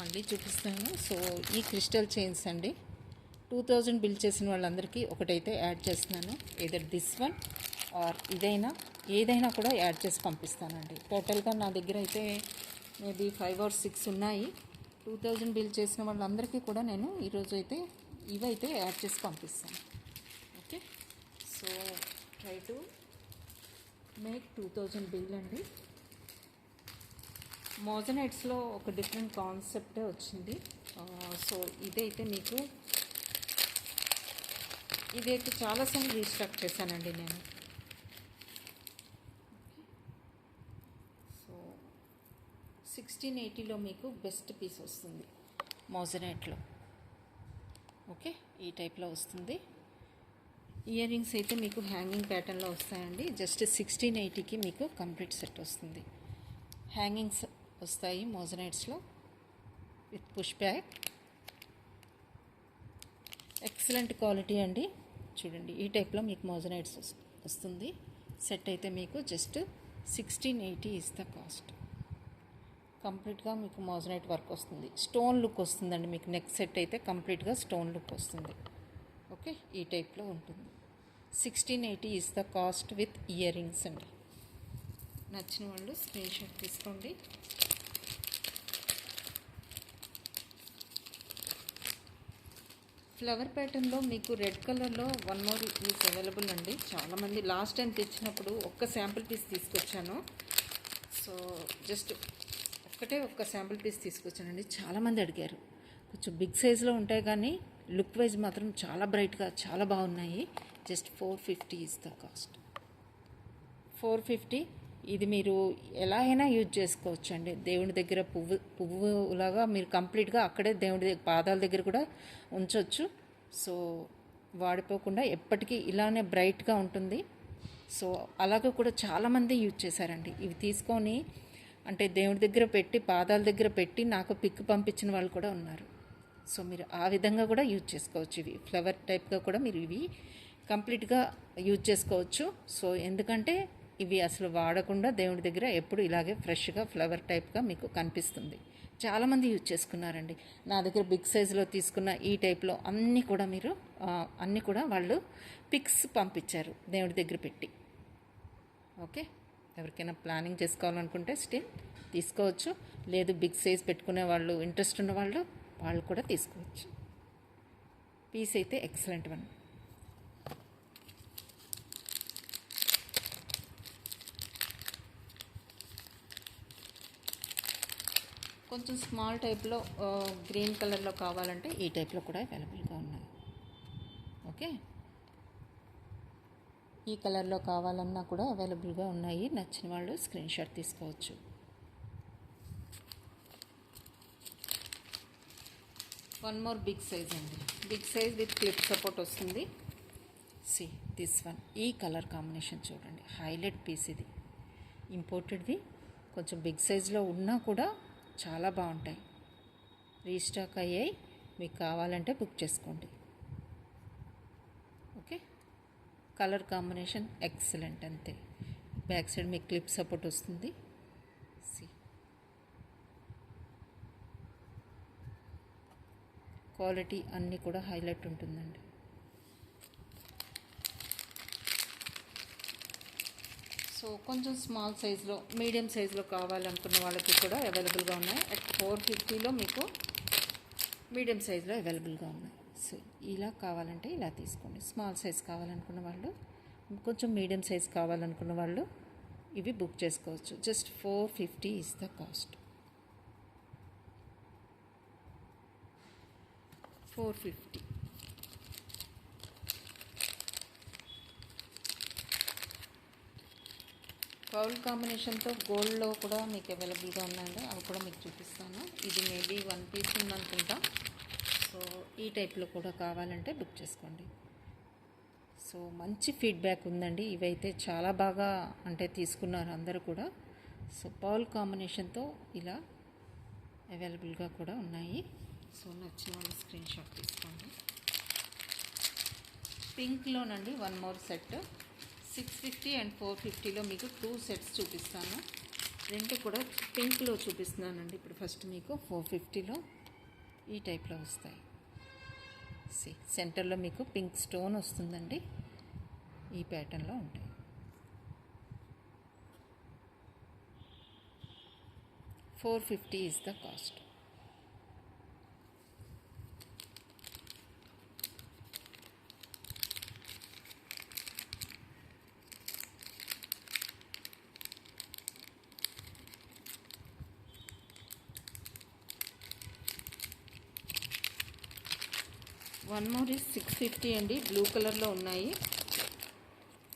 మళ్ళీ చూపిస్తాను. సో ఈ క్రిస్టల్ చైన్స్ అండి. 2000 బిల్ చేసిన వాళ్ళందరికీ ఒకటైతే యాడ్ చేస్తున్నాను. ఏదర్ దిస్ వన్ ఆర్ ఏదైనా కూడా యాడ్ చేసి పంపిస్తానండి. టోటల్గా నా దగ్గర అయితే మేబీ 5 or 6 ఉన్నాయి. 2000 బిల్ చేసిన వాళ్ళందరికీ కూడా నేను ఈరోజు అయితే ఇవైతే యాడ్ చేసి పంపిస్తాను. Okay, so try to make 2000 bill అండి. మోజనైట్స్లో ఒక డిఫరెంట్ కాన్సెప్టే వచ్చింది. సో ఇదైతే చాలాసార్లు రీస్టాక్ చేశానండి నేను. సో 1680లో మీకు బెస్ట్ పీస్ వస్తుంది మోజనైట్లో. ఓకే, ఈ టైప్లో వస్తుంది. ఇయర్ రింగ్స్ అయితే మీకు హ్యాంగింగ్ ప్యాటర్న్లో వస్తాయండి. జస్ట్ 1680కి మీకు కంప్లీట్ సెట్ వస్తుంది. హ్యాంగింగ్స్ వస్తాయి మోజనైట్స్లో with push back. Excellent quality అండి. చూడండి ఈ టైప్లో మీకు మోజనైట్స్ వస్తుంది. సెట్ అయితే మీకు జస్ట్ 1680 ఈజ్ ద కాస్ట్. కంప్లీట్గా మీకు మోజనైట్ వర్క్ వస్తుంది. స్టోన్ లుక్ వస్తుందండి మీకు. నెక్ సెట్ అయితే కంప్లీట్గా స్టోన్ లుక్ వస్తుంది. ఓకే, ఈ టైప్లో ఉంటుంది. 1680 is the cost with ear rings అండి. నచ్చిన వాళ్ళు స్క్రీన్ షాట్ తీసుకోండి. ఫ్లవర్ ప్యాటర్న్లో మీకు రెడ్ కలర్లో వన్ మోర్ పీస్ అవైలబుల్ అండి. చాలామంది లాస్ట్ టైం తెచ్చినప్పుడు ఒక్క శాంపుల్ పీస్ తీసుకొచ్చాను. సో జస్ట్ ఒక్క శాంపుల్ పీస్ తీసుకొచ్చానండి. చాలామంది అడిగారు. కొంచెం బిగ్ సైజులో ఉంటాయి కానీ లుక్ వైజ్ మాత్రం చాలా బ్రైట్గా చాలా బాగున్నాయి. Just 450 is the cost. 450. ఇది మీరు ఎలా అయినా యూజ్ చేసుకోవచ్చు అండి. దేవుని దగ్గర పువ్వులాగా మీరు కంప్లీట్గా అక్కడే దేవుడి దగ్గర పాదాల దగ్గర కూడా ఉంచవచ్చు. సో వాడిపోకుండా ఎప్పటికీ ఇలానే బ్రైట్గా ఉంటుంది. సో అలాగే కూడా చాలామంది యూజ్ చేశారండి. ఇవి తీసుకొని అంటే దేవుడి దగ్గర పెట్టి పాదాల దగ్గర పెట్టి నాకు పిక్ పంపించిన వాళ్ళు కూడా ఉన్నారు. సో మీరు ఆ విధంగా కూడా యూజ్ చేసుకోవచ్చు. ఇవి ఫ్లవర్ టైప్గా కూడా మీరు ఇవి కంప్లీట్గా యూజ్ చేసుకోవచ్చు. సో ఎందుకంటే ఇవి అసలు వాడకుండా దేవుడి దగ్గర ఎప్పుడు ఇలాగే ఫ్రెష్గా ఫ్లవర్ టైప్గా మీకు కనిపిస్తుంది. చాలామంది యూజ్ చేసుకున్నారండి. నా దగ్గర బిగ్ సైజులో తీసుకున్న ఈ టైప్లో అన్నీ కూడా వాళ్ళు పిక్స్ పంపించారు దేవుడి దగ్గర పెట్టి. ఓకే, ఎవరికైనా ప్లానింగ్ చేసుకోవాలనుకుంటే స్టిల్ తీసుకోవచ్చు. లేదు బిగ్ సైజ్ పెట్టుకునే వాళ్ళు ఇంట్రెస్ట్ ఉన్న వాళ్ళు కూడా తీసుకోవచ్చు. పీస్ అయితే ఎక్సలెంట్ వన్. కొంచెం స్మాల్ టైప్లో గ్రీన్ కలర్లో కావాలంటే ఈ టైప్లో కూడా అవైలబుల్గా ఉన్నాయి. ఓకే, ఈ కలర్లో కావాలన్నా కూడా అవైలబుల్గా ఉన్నాయి. నచ్చిన వాళ్ళు స్క్రీన్ షాట్ తీసుకోవచ్చు. వన్ మోర్ బిగ్ సైజ్ అండి, big size with clip support వస్తుంది. సి దిస్ వన్, ఈ కలర్ కాంబినేషన్ చూడండి, హైలైట్ పీస్ ఇది. ఇంపోర్టెడ్వి, కొంచెం బిగ్ సైజ్లో ఉన్నా కూడా చాలా బాగుంటాయి. రీస్టాక్ అయ్యాయి, మీకు కావాలంటే బుక్ చేసుకోండి. ఓకే, కలర్ కాంబినేషన్ ఎక్సలెంట్ అంతే. బ్యాక్ సైడ్ మీకు క్లిప్ సపోర్ట్ వస్తుంది. సి క్వాలిటీ అన్నీ కూడా హైలైట్ ఉంటుందండి. సో కొంచెం స్మాల్ సైజులో, మీడియం సైజులో కావాలనుకున్న వాళ్ళకి కూడా అవైలబుల్గా ఉన్నాయి. అట్ 450లో మీకు మీడియం సైజులో అవైలబుల్గా ఉన్నాయి. సో ఇలా కావాలంటే ఇలా తీసుకోండి. స్మాల్ సైజ్ కావాలనుకున్న వాళ్ళు, కొంచెం మీడియం సైజ్ కావాలనుకున్న వాళ్ళు ఇవి బుక్ చేసుకోవచ్చు. Just 450 is the cost. 450. పౌల్ కాంబినేషన్తో గోల్డ్లో కూడా మీకు అవైలబుల్గా ఉన్నాయండి, అవి కూడా మీకు చూపిస్తాను. ఇది మేబీ 1 పీస్ ఉందనుకుంటా. సో ఈ టైప్లో కూడా కావాలంటే బుక్ చేసుకోండి. సో మంచి ఫీడ్బ్యాక్ ఉందండి, ఇవైతే చాలా బాగా అంటే తీసుకున్నారు అందరూ కూడా. సో పౌల్ కాంబినేషన్తో ఇలా అవైలబుల్గా కూడా ఉన్నాయి. సో నచ్చిన వాళ్ళు స్క్రీన్ షాట్ తీసుకోండి. పింక్లోనండి వన్ మోర్ సెట్, 650 అండ్ 450లో మీకు 2 సెట్స్ చూపిస్తాను. రెండు కూడా పింక్లో చూపిస్తున్నానండి. ఇప్పుడు ఫస్ట్ మీకు 450లో ఈ టైప్లో వస్తాయి. సి సెంటర్లో మీకు పింక్ స్టోన్ వస్తుందండి, ఈ ప్యాటర్న్లో ఉంటాయి. 450 is the cost. One more is 650 అండి, బ్లూ కలర్లో ఉన్నాయి.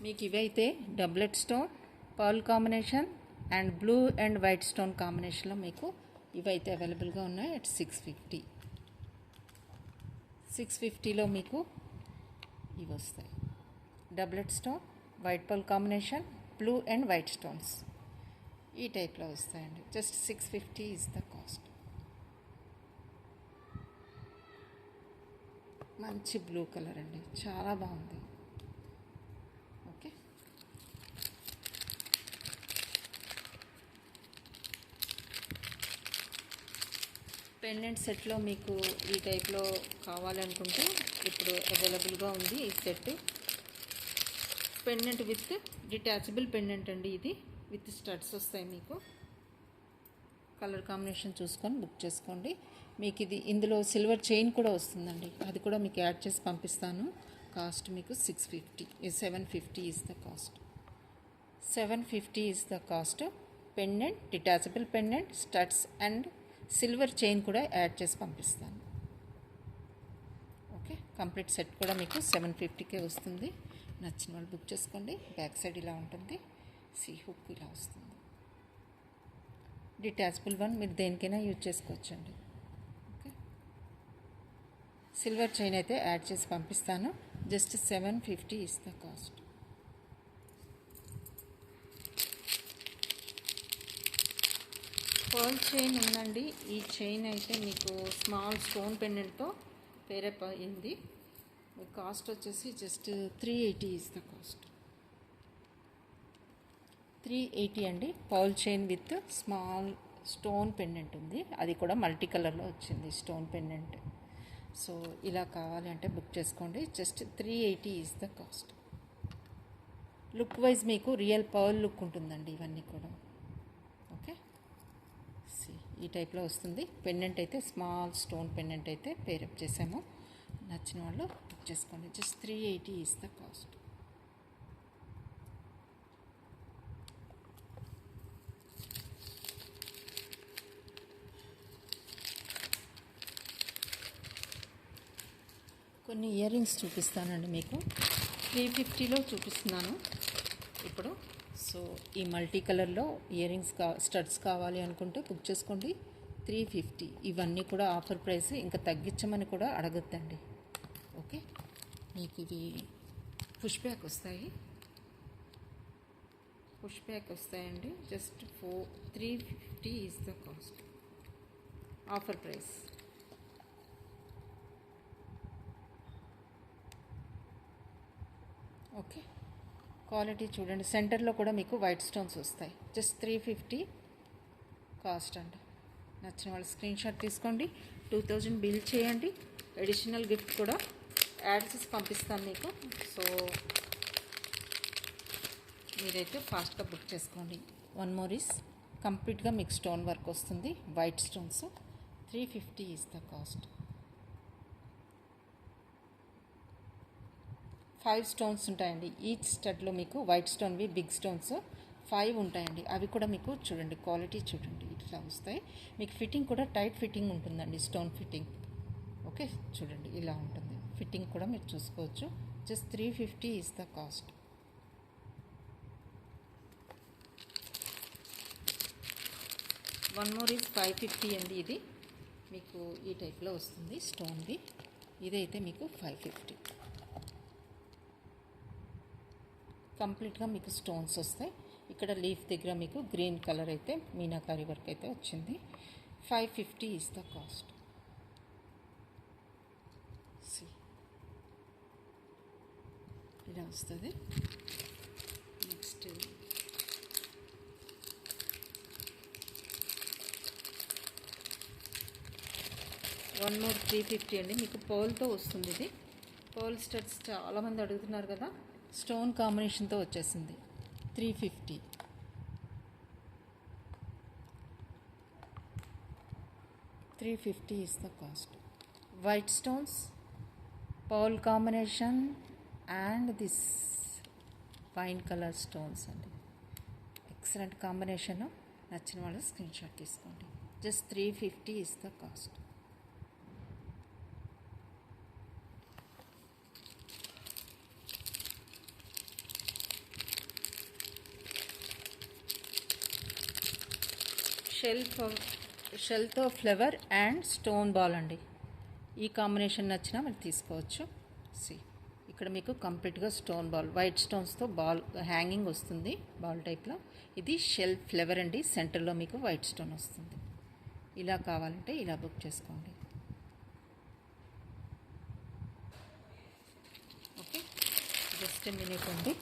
మీకు ఇవైతే doublet stone, pearl combination and blue and white stone కాంబినేషన్లో మీకు ఇవైతే అవైలబుల్గా ఉన్నాయి. అట్ 650. 650లో మీకు ఇవి వస్తాయి. Doublet stone, white pearl combination, blue and white stones ఈ టైప్లో వస్తాయండి. Just 650 is the cost. మంచి బ్లూ కలర్ అండి, చాలా బాగుంది. ఓకే, పెండెంట్ సెట్లో మీకు ఈ టైప్లో కావాలనుకుంటే ఇప్పుడు అవైలబుల్గా ఉంది ఈ set. Pendant with detachable pendant అండి, ఇది విత్ స్టడ్స్ వస్తాయి. మీకు కలర్ కాంబినేషన్ చూసుకొని బుక్ చేసుకోండి. మీకు ఇది ఇందులో సిల్వర్ చైన్ కూడా వస్తుందండి, అది కూడా మీకు యాడ్ చేసి పంపిస్తాను. కాస్ట్ మీకు 650, 750 is the cost. 750 is the cost. Pendant, detachable pendant, studs and silver chain కూడా యాడ్ చేసి పంపిస్తాను. ఓకే, కంప్లీట్ సెట్ కూడా మీకు 750కే వస్తుంది. నచ్చిన వాళ్ళు బుక్ చేసుకోండి. బ్యాక్ సైడ్ ఇలా ఉంటుంది, సి హుక్ ఇలా వస్తుంది. డిటాచబుల్ వన్ మీరు దేనికైనా యూజ్ చేసుకోవచ్చండి. ఓకే, సిల్వర్ చైన్ అయితే యాడ్ చేసి పంపిస్తాను. Just 750 is the cost. Pearl chain ఉందండి, ఈ చైన్ అయితే మీకు స్మాల్ స్టోన్ పెండెంట్తో పేరప్ అయింది. కాస్ట్ వచ్చేసి జస్ట్ 380 ఈజ్ ద కాస్ట్. 380 అండి. Pearl chain with small stone pendant ఉంది, అది కూడా మల్టీ కలర్లో వచ్చింది స్టోన్ పెండెంట్. సో ఇలా కావాలి అంటే బుక్ చేసుకోండి. Just 380 is the cost. Look wise మీకు రియల్ పర్ల్ లుక్ ఉంటుందండి ఇవన్నీ కూడా. ఓకే, ఈ టైప్లో వస్తుంది. పెండెంట్ అయితే స్మాల్ స్టోన్ పెండెంట్ అయితే పేరప్ చేసాము. నచ్చిన వాళ్ళు బుక్ చేసుకోండి. Just 380 is the cost. కొన్ని ఇయర్ రింగ్స్ చూపిస్తానండి మీకు. 350లో చూపిస్తున్నాను ఇప్పుడు. సో ఈ మల్టీ కలర్లో ఇయర్ రింగ్స్ స్టడ్స్ కావాలి అనుకుంటే బుక్ చేసుకోండి. 350. ఇవన్నీ కూడా ఆఫర్ ప్రైస్, ఇంకా తగ్గించమని కూడా అడగద్దండి. ఓకే, మీకు ఇవి పుష్ బ్యాక్ వస్తాయి. పుష్ బ్యాక్ వస్తాయండి. Just 350 is the cost, offer price. Okay, quality చూడండి. సెంటర్లో కూడా మీకు వైట్ స్టోన్స్ వస్తాయి. జస్ట్ 350 కాస్ట్ అండి. నచ్చిన వాళ్ళు స్క్రీన్ షాట్ తీసుకోండి. 2000 బిల్ చేయండి. అడిషనల్ గిఫ్ట్ కూడా యాడ్ చేసి పంపిస్తాను మీకు. సో మీరైతే ఫాస్ట్గా బుక్ చేసుకోండి. వన్ మోర్ ఈస్ కంప్లీట్గా మీకు స్టోన్ వర్క్ వస్తుంది, white stones. 350 is the cost. 5 stones ఉంటాయండి ఈచ్ స్టడ్లో మీకు. వైట్ స్టోన్వి బిగ్ స్టోన్స్ 5 ఉంటాయండి. అవి కూడా మీకు చూడండి, క్వాలిటీ చూడండి, ఇట్లా వస్తాయి. మీకు ఫిట్టింగ్ కూడా టైట్ ఫిట్టింగ్ ఉంటుందండి, స్టోన్ ఫిట్టింగ్. ఓకే, చూడండి ఇలా ఉంటుంది. ఫిట్టింగ్ కూడా మీరు చూసుకోవచ్చు. Just 350 is the cost. One more is 550 అండి. ఇది మీకు ఈ టైప్లో వస్తుంది స్టోన్ది. ఇదైతే మీకు 550. కంప్లీట్గా మీకు స్టోన్స్ వస్తాయి. ఇక్కడ లీఫ్ దగ్గర మీకు గ్రీన్ కలర్ అయితే మీనాకారి వర్క్ అయితే వచ్చింది. 550 ఈజ్ ద కాస్ట్. ఇలా వస్తుంది. నెక్స్ట్ వన్ మోర్ 350 అండి. మీకు పర్ల్తో వస్తుంది. ఇది పర్ల్ స్టడ్స్ చాలామంది అడుగుతున్నారు కదా, స్టోన్ కాంబినేషన్తో వచ్చేసింది. 350. Is the cost. White stones, pearl combination and this wine colour stones అండి. Excellent combination. నచ్చిన వాళ్ళు స్క్రీన్ షాట్ తీసుకోండి. Just 350 is the cost. షెల్తో ఫ్లవర్ అండ్ స్టోన్ బాల్ అండి. ఈ కాంబినేషన్ నచ్చినా మీరు తీసుకోవచ్చు. ఇక్కడ మీకు కంప్లీట్గా స్టోన్ బాల్, వైట్ స్టోన్స్తో బాల్ హ్యాంగింగ్ వస్తుంది, బాల్ టైప్లో. ఇది షెల్ ఫ్లవర్ అండి. సెంటర్లో మీకు వైట్ స్టోన్ వస్తుంది. ఇలా కావాలంటే ఇలా బుక్ చేసుకోండి. ఓకే, జస్ట్ మినిట్ అండి.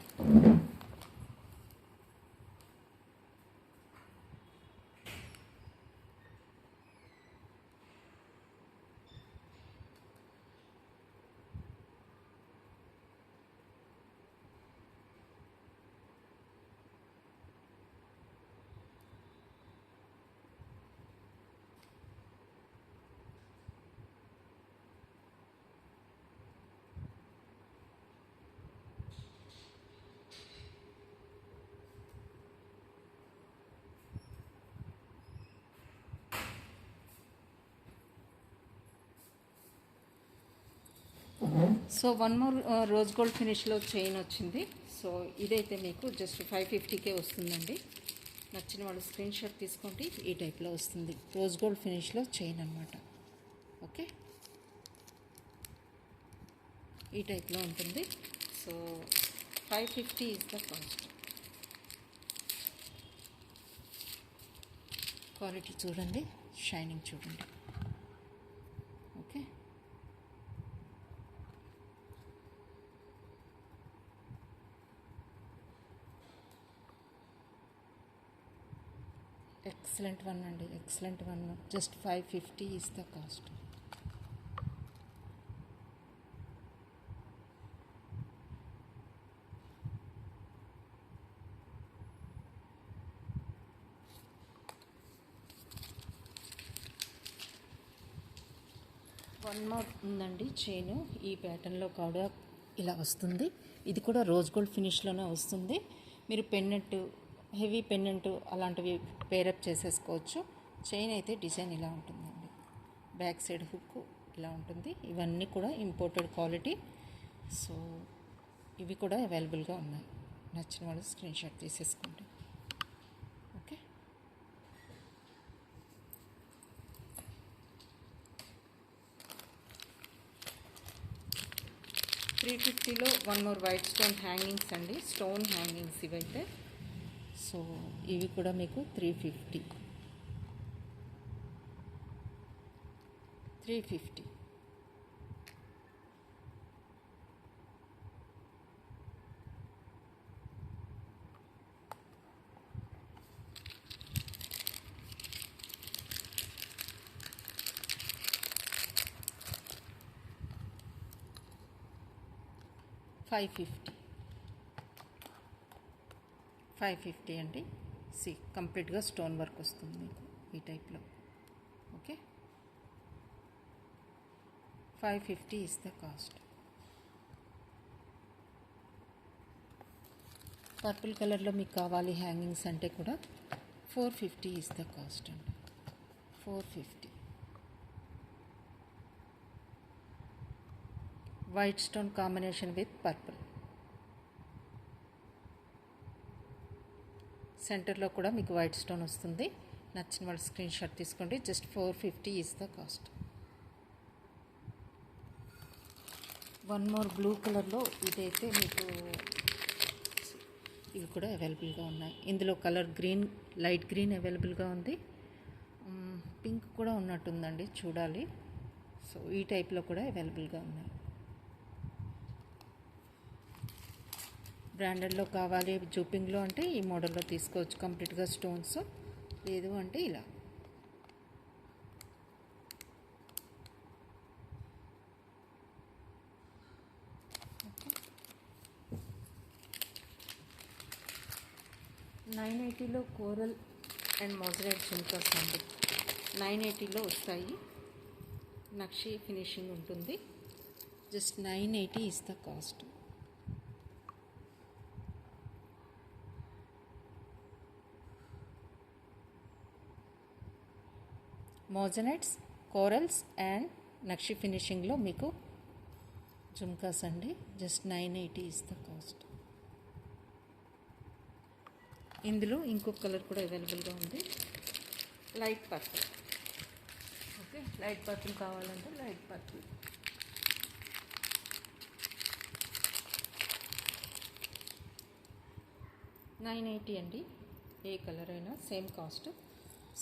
So one more rose gold ఫినిష్లో చైన్ వచ్చింది. సో ఇదైతే మీకు జస్ట్ 550కే వస్తుందండి. నచ్చిన వాళ్ళు స్క్రీన్ షాట్ తీసుకోండి. ఈ టైప్లో వస్తుంది, రోజ్ గోల్డ్ ఫినిష్లో చైన్ అనమాట. ఓకే, ఈ టైప్లో ఉంటుంది. So 550 is the cost. Quality చూడండి, షైనింగ్ చూడండి. ఓకే, ఎక్సలెంట్ వన్ అండి, excellent one. Just 550 is the cost. One more ఉందండి చైను. ఈ ప్యాటర్న్లో కూడా ఇలా వస్తుంది. ఇది కూడా రోజ్ గోల్డ్ ఫినిష్లోనే వస్తుంది. మీరు పెన్నెంట్, హెవీ పెన్నెంట్ అలాంటివి పేరప్ చేసేసుకోవచ్చు. చైన్ అయితే డిజైన్ ఇలా ఉంటుందండి. బ్యాక్ సైడ్ హుక్ ఇలా ఉంటుంది. ఇవన్నీ కూడా ఇంపోర్టెడ్ క్వాలిటీ. సో ఇవి కూడా అవైలబుల్గా ఉన్నాయి. నచ్చిన వాళ్ళు స్క్రీన్ షాట్ తీసేసుకోండి. ఓకే, $350లో one more white stone hangings అండి. స్టోన్ హ్యాంగింగ్స్ ఇవైతే. సో ఇవి కూడా మీకు 350. 350. $550 అండి. సి కంప్లీట్గా స్టోన్ వర్క్ వస్తుంది మీకు ఈ టైప్లో. Okay, 550 is the cost. Purple కలర్లో మీకు కావాలి హ్యాంగింగ్స్ అంటే కూడా 450 is the cost అండి. 450. White stone combination with purple. సెంటర్లో కూడా మీకు వైట్ స్టోన్ వస్తుంది. నచ్చిన వాళ్ళు స్క్రీన్ షాట్ తీసుకోండి. Just 450 is the cost. One more blue కలర్లో ఇదైతే మీకు ఇవి కూడా అవైలబుల్గా ఉన్నాయి. ఇందులో కలర్ గ్రీన్, లైట్ గ్రీన్ అవైలబుల్గా ఉంది. పింక్ కూడా ఉన్నట్టుందండి, చూడాలి. సో ఈ టైప్లో కూడా అవైలబుల్గా ఉన్నాయి. బ్రాండెడ్లో కావాలి జూపింగ్లో అంటే ఈ మోడల్లో తీసుకోవచ్చు, కంప్లీట్గా స్టోన్స్. లేదు అంటే ఇలా. $980లో కోరల్ అండ్ మోజరైట్ జుమ్కాస్ అండి. 980లో వస్తాయి. నక్షి ఫినిషింగ్ ఉంటుంది. Just 980 is the cost. Moissanites, corals and నక్షి ఫినిషింగ్లో మీకు జుమ్కాస్ అండి. Just 980 is the cost. ఇందులో ఇంకొక కలర్ కూడా అవైలబుల్గా ఉంది, light purple. Okay, light purple కావాలంటే లైట్ పర్పుల్. $980 అండి. ఏ కలర్ అయినా సేమ్ కాస్ట్.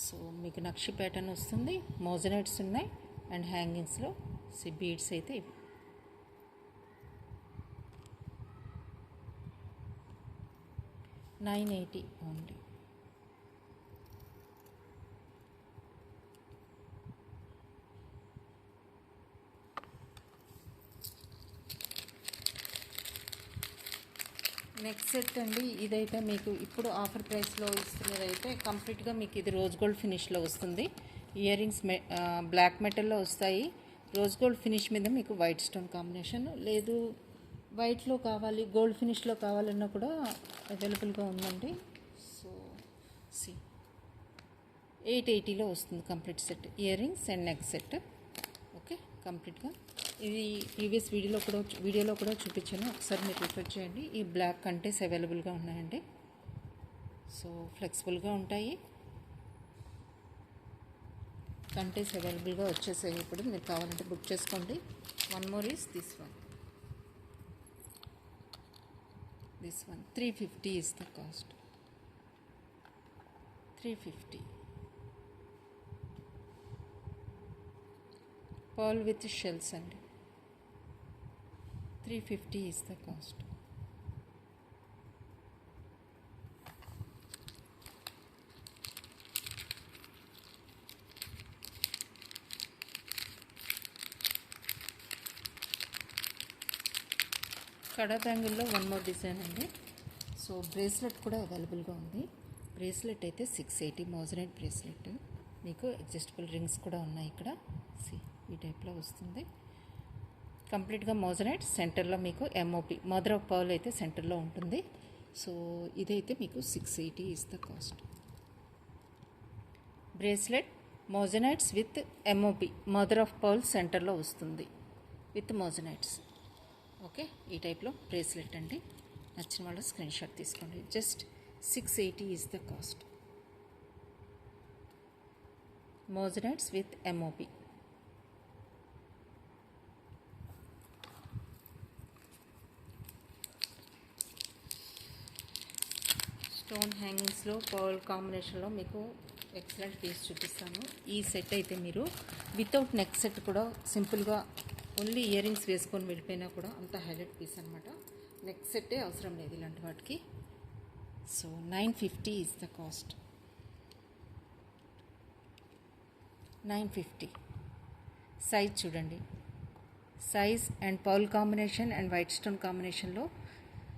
సో మీకు నక్షి ప్యాటర్న్ వస్తుంది, మోజనైట్స్ ఉన్నాయి అండ్ హ్యాంగింగ్స్లో బీడ్స్ అయితే ఇవి. $980 ఓన్లీ. నెక్స్ట్ సెట్ అండి. ఇదైతే మీకు ఇప్పుడు ఆఫర్ ప్రైస్లో ఇస్తున్నదైతే కంప్లీట్గా మీకు ఇది రోజ్ గోల్డ్ ఫినిష్లో వస్తుంది. ఇయర్ రింగ్స్ బ్లాక్ మెటల్లో వస్తాయి. రోజ్ గోల్డ్ ఫినిష్ మీద మీకు వైట్ స్టోన్ కాంబినేషన్. లేదు వైట్లో కావాలి, గోల్డ్ ఫినిష్లో కావాలన్నా కూడా అవైలబుల్గా ఉందండి. సో సి 880లో వస్తుంది complete set, ear rings and neck set. Okay, కంప్లీట్గా ఇది ప్రీవియస్ వీడియోలో కూడా చూపించాను, ఒకసారి మీరు రిఫర్ చేయండి. ఈ బ్లాక్ కంటెస్ అవైలబుల్గా ఉన్నాయండి. సో ఫ్లెక్సిబుల్గా ఉంటాయి, కంటెస్ అవైలబుల్గా వచ్చేసాయి. ఇప్పుడు మీరు కావాలంటే బుక్ చేసుకోండి. One more is this one. This one 350 is the cost. 350. Pearl with shells and 350 is the cost. Kada బ్యాంగిల్లో one more design అండి. సో బ్రేస్లెట్ కూడా అవైలబుల్గా ఉంది. బ్రేస్లెట్ అయితే 680 మోజనైట్ బ్రేస్లెట్. మీకు అడ్జస్టబుల్ రింగ్స్ కూడా ఉన్నాయి ఇక్కడ. ఈ టైప్లో వస్తుంది. కంప్లీట్గా మోజనైట్, సెంటర్లో మీకు ఎంఓపి మదర్ ఆఫ్ పర్ల్ అయితే సెంటర్లో ఉంటుంది. సో ఇదైతే మీకు 680 is the cost. Bracelet మోజనైట్స్ with MOP mother of pearl సెంటర్లో వస్తుంది విత్ మోజనైట్స్. ఓకే, ఈ టైప్లో బ్రేస్లెట్ అండి. నచ్చిన వాళ్ళు స్క్రీన్ షాట్ తీసుకోండి. Just 680 is the cost. Moissanites with MOP. Stone హ్యాంగింగ్స్లో పర్ల్ కాంబినేషన్లో మీకు ఎక్సలెంట్ పీస్ చూపిస్తాను. ఈ సెట్ అయితే మీరు వితౌట్ నెక్ సెట్ కూడా సింపుల్గా ఓన్లీ ఇయర్ రింగ్స్ వేసుకొని వెళ్ళిపోయినా కూడా అంత హైలైట్ పీస్ అనమాట. నెక్ సెట్టే అవసరం లేదు ఇలాంటి వాటికి. So 950 is the cost. 950. Size చూడండి, size and pearl combination and white stone కాంబినేషన్లో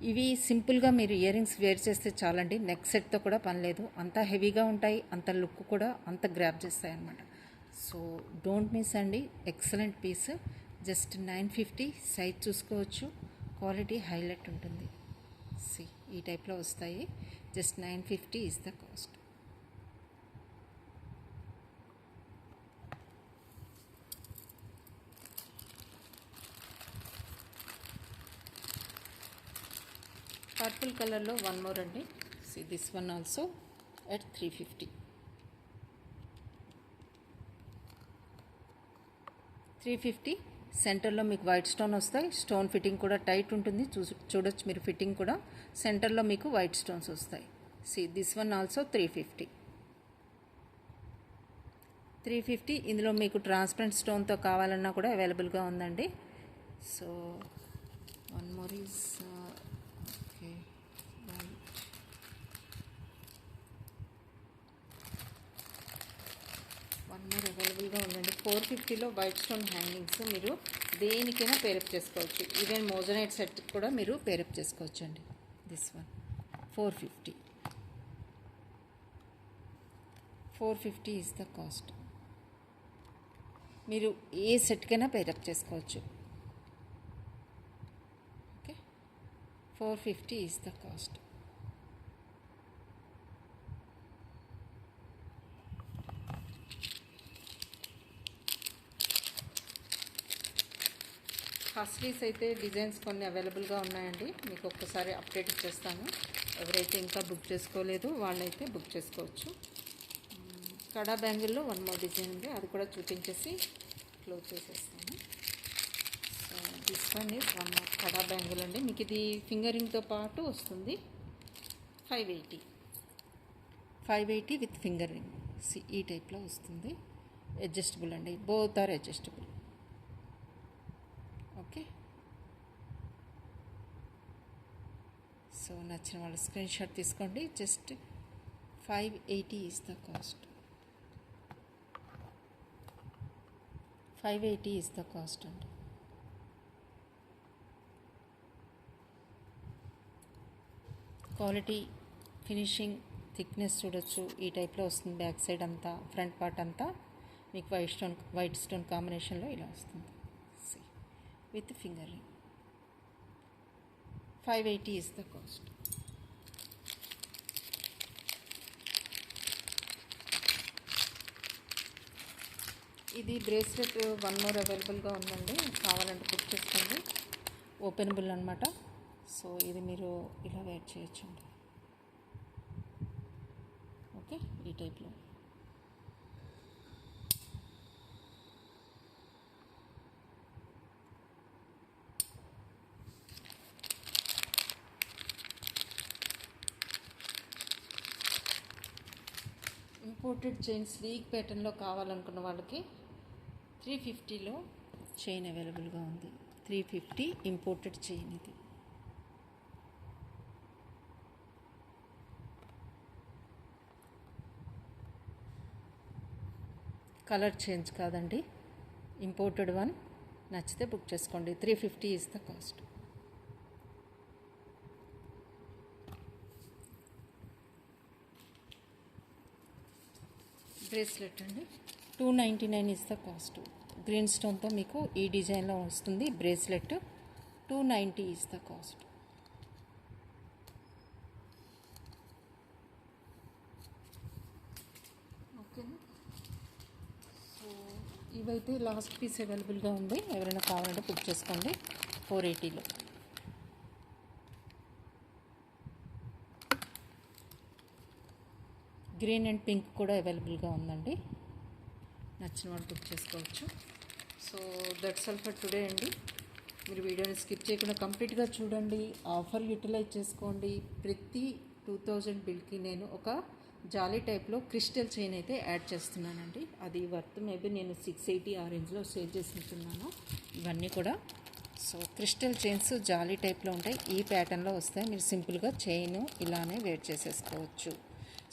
ఇవి సింపుల్గా మీరు ఇయర్ రింగ్స్ వేర్ చేస్తే చాలండి. నెక్ సెట్తో కూడా పని లేదు. అంత హెవీగా ఉంటాయి, అంత లుక్ కూడా అంత గ్రాప్ చేస్తాయి అన్నమాట. సో డోంట్ మిస్ అండి, ఎక్సలెంట్ పీస్. జస్ట్ 950. సైజ్ చూసుకోవచ్చు, క్వాలిటీ హైలైట్ ఉంటుంది. సి ఈ టైప్లో వస్తాయి. Just 950 is the cost. Purple కలర్లో వన్ మోర్ అండి. C this one also at 350. 350. సెంటర్లో మీకు వైట్ స్టోన్ వస్తాయి. స్టోన్ ఫిట్టింగ్ కూడా టైట్ ఉంటుంది. చూడొచ్చు మీరు, ఫిట్టింగ్ కూడా సెంటర్లో మీకు వైట్ స్టోన్స్ వస్తాయి. C this one also 350. 350. ఇందులో మీకు ట్రాన్స్పరెంట్ స్టోన్తో కావాలన్నా కూడా అవైలబుల్గా ఉందండి. So one more is okay, one more అవైలబుల్గా ఉందండి. 450లో వైట్ స్టోన్ హ్యాంగింగ్స్ మీరు దేనికైనా పేరప్ చేసుకోవచ్చు. ఈవెన్ మోజనైట్ సెట్ కూడా మీరు పేరప్ చేసుకోవచ్చు అండి. This one 450. 450 is the cost. మీరు ఏ సెట్కైనా పేరప్ చేసుకోవచ్చు. Okay, 450 is the cost. Haslis అయితే డిజైన్స్ కొన్ని అవైలబుల్గా ఉన్నాయండి. మీకు ఒక్కసారి అప్డేట్ ఇచ్చేస్తాను. ఎవరైతే ఇంకా బుక్ చేసుకోలేదు వాళ్ళైతే బుక్ చేసుకోవచ్చు. కడా బ్యాంగిల్లో వన్ మోర్ డిజైన్ ఉంది, అది కూడా చూపించేసి క్లోజ్ చేసేస్తాను. So this one is one more kada bangle అండి. మీకు ఇది ఫింగరింగ్తో పాటు వస్తుంది. 580. 580 విత్ ఫింగర్ రింగ్. ఈ టైప్లో వస్తుంది. అడ్జస్టబుల్ అండి, both are adjustable. Okay, so నచ్చిన వాళ్ళు స్క్రీన్ షాట్ తీసుకోండి. Just 580 is the cost. 580 is the cost అండి. క్వాలిటీ, ఫినిషింగ్, థిక్నెస్ చూడొచ్చు. ఈ టైప్లో వస్తుంది. బ్యాక్ సైడ్ అంతా, ఫ్రంట్ పార్ట్ అంతా మీకు వైట్ స్టోన్ కాంబినేషన్లో ఇలా వస్తుంది. With finger ring. 580 is the cost. ఇది బ్రేస్లెట్ వన్ మోర్ అవైలబుల్గా ఉందండి. కావాలంటే బుక్ చేసుకోండి. ఓపెనబుల్ అనమాట. సో ఇది మీరు ఇలా వేర్ చేయొచ్చండి. ఓకే, ఈ టైప్లో. ఇంపోర్టెడ్ చైన్ స్లీక్ ప్యాటర్న్లో కావాలనుకున్న వాళ్ళకి 350లో చైన్ అవైలబుల్గా ఉంది. 350 ఇంపోర్టెడ్ చైన్ ఇది. కలర్ చేంజ్ కాదండి, ఇంపోర్టెడ్ వన్. నచ్చితే బుక్ చేసుకోండి. 350 ఈజ్ ద కాస్ట్. బ్రేస్లెట్ అండి. 299 ఈజ్ ద కాస్ట్. గ్రీన్ స్టోన్తో మీకు ఈ డిజైన్లో వస్తుంది బ్రేస్లెట్. 290 is the cost. ఓకేనా. ఇవైతే లాస్ట్ పీస్ అవైలబుల్గా ఉంది, ఎవరైనా కావాలంటే బుక్ చేసుకోండి 480లో. గ్రీన్ అండ్ పింక్ కూడా అవైలబుల్గా ఉందండి, నచ్చిన వాళ్ళు బుక్ చేసుకోవచ్చు. So that's all for today అండి. మీరు వీడియోని స్కిప్ చేయకుండా కంప్లీట్గా చూడండి, ఆఫర్ యూటిలైజ్ చేసుకోండి. ప్రతి 2000 బిల్కి నేను ఒక జాలీ టైప్లో క్రిస్టల్ చైన్ అయితే యాడ్ చేస్తున్నానండి. అది వర్త్ మేబీ నేను 680 ఆ రేంజ్లో సేల్ చేస్తున్నాను ఇవన్నీ కూడా. సో క్రిస్టల్ చైన్స్ జాలీ టైప్లో ఉంటాయి, ఈ ప్యాటర్న్లో వస్తాయి. మీరు సింపుల్గా చైన్ ఇలానే వేర్ చేసేసుకోవచ్చు.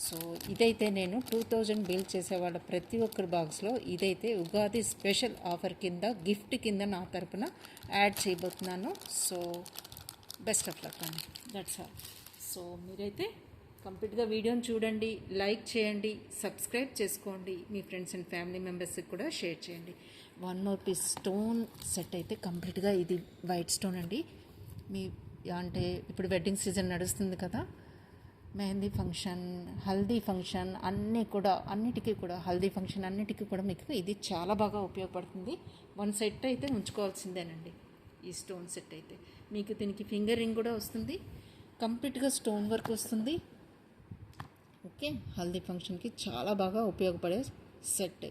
సో ఇదైతే నేను 2000 బిల్ చేసేవాళ్ళ ప్రతి ఒక్కరి బాక్స్లో ఇదైతే ఉగాది స్పెషల్ ఆఫర్ కింద గిఫ్ట్ కింద నా తరపున యాడ్ చేయబోతున్నాను. సో బెస్ట్ ఆఫ్ లక్ అండి, దట్స్ ఆల్. సో మీరైతే కంప్లీట్గా వీడియోని చూడండి, లైక్ చేయండి, సబ్స్క్రైబ్ చేసుకోండి, మీ ఫ్రెండ్స్ అండ్ ఫ్యామిలీ మెంబర్స్కి కూడా షేర్ చేయండి. 1 మోర్ పీస్ స్టోన్ సెట్ అయితే కంప్లీట్గా ఇది వైట్ స్టోన్ అండి. మీ అంటే ఇప్పుడు వెడ్డింగ్ సీజన్ నడుస్తుంది కదా, మెహందీ ఫంక్షన్, హల్దీ ఫంక్షన్ అన్నిటికీ కూడా హల్దీ ఫంక్షన్ అన్నిటికీ కూడా మీకు ఇది చాలా బాగా ఉపయోగపడుతుంది. 1 సెట్ అయితే ఉంచుకోవాల్సిందేనండి. ఈ స్టోన్ సెట్ అయితే మీకు దీనికి ఫింగర్ రింగ్ కూడా వస్తుంది, కంప్లీట్గా స్టోన్ వర్క్ వస్తుంది. ఓకే, హల్దీ ఫంక్షన్కి చాలా బాగా ఉపయోగపడే set.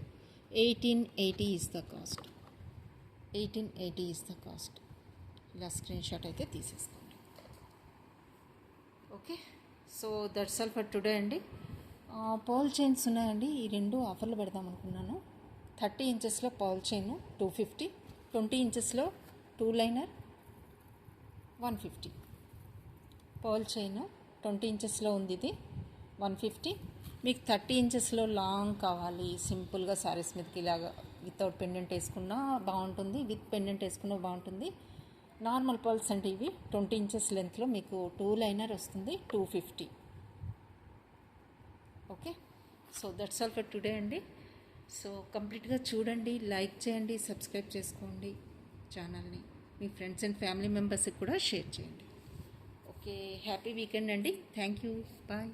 1880 is the cost. 1880 is the cost. ఇలా స్క్రీన్ షాట్ అయితే తీసేసుకోండి. Okay, so that's all for today అండి. పర్ల్ చైన్స్ ఉన్నాయండి, ఈ 2 ఆఫర్లు పెడదాం అనుకున్నాను. 30 ఇంచెస్లో పర్ల్ చైన్ 250, 20 ఇంచెస్లో 2 లైనర్ 150. పర్ల్ చైన్ 20 ఇంచెస్లో ఉంది, ఇది 150. మీకు 30 ఇంచెస్లో లాంగ్ కావాలి, సింపుల్గా శారీస్ మీదకి ఇలాగా వితౌట్ పెండెంట్ వేసుకున్నా బాగుంటుంది, విత్ పెండెంట్ వేసుకున్నా బాగుంటుంది. నార్మల్ పర్ల్స్ అంటే ఇవి 20 ఇంచెస్ లెంత్లో మీకు 2 లైనర్ వస్తుంది, 250. Okay, so that's all for today అండి. సో కంప్లీట్గా చూడండి, లైక్ చేయండి, సబ్స్క్రైబ్ చేసుకోండి ఛానల్ని, మీ ఫ్రెండ్స్ అండ్ ఫ్యామిలీ మెంబర్స్కి కూడా షేర్ చేయండి. ఓకే, హ్యాపీ వీకెండ్ అండి. Thank you, bye.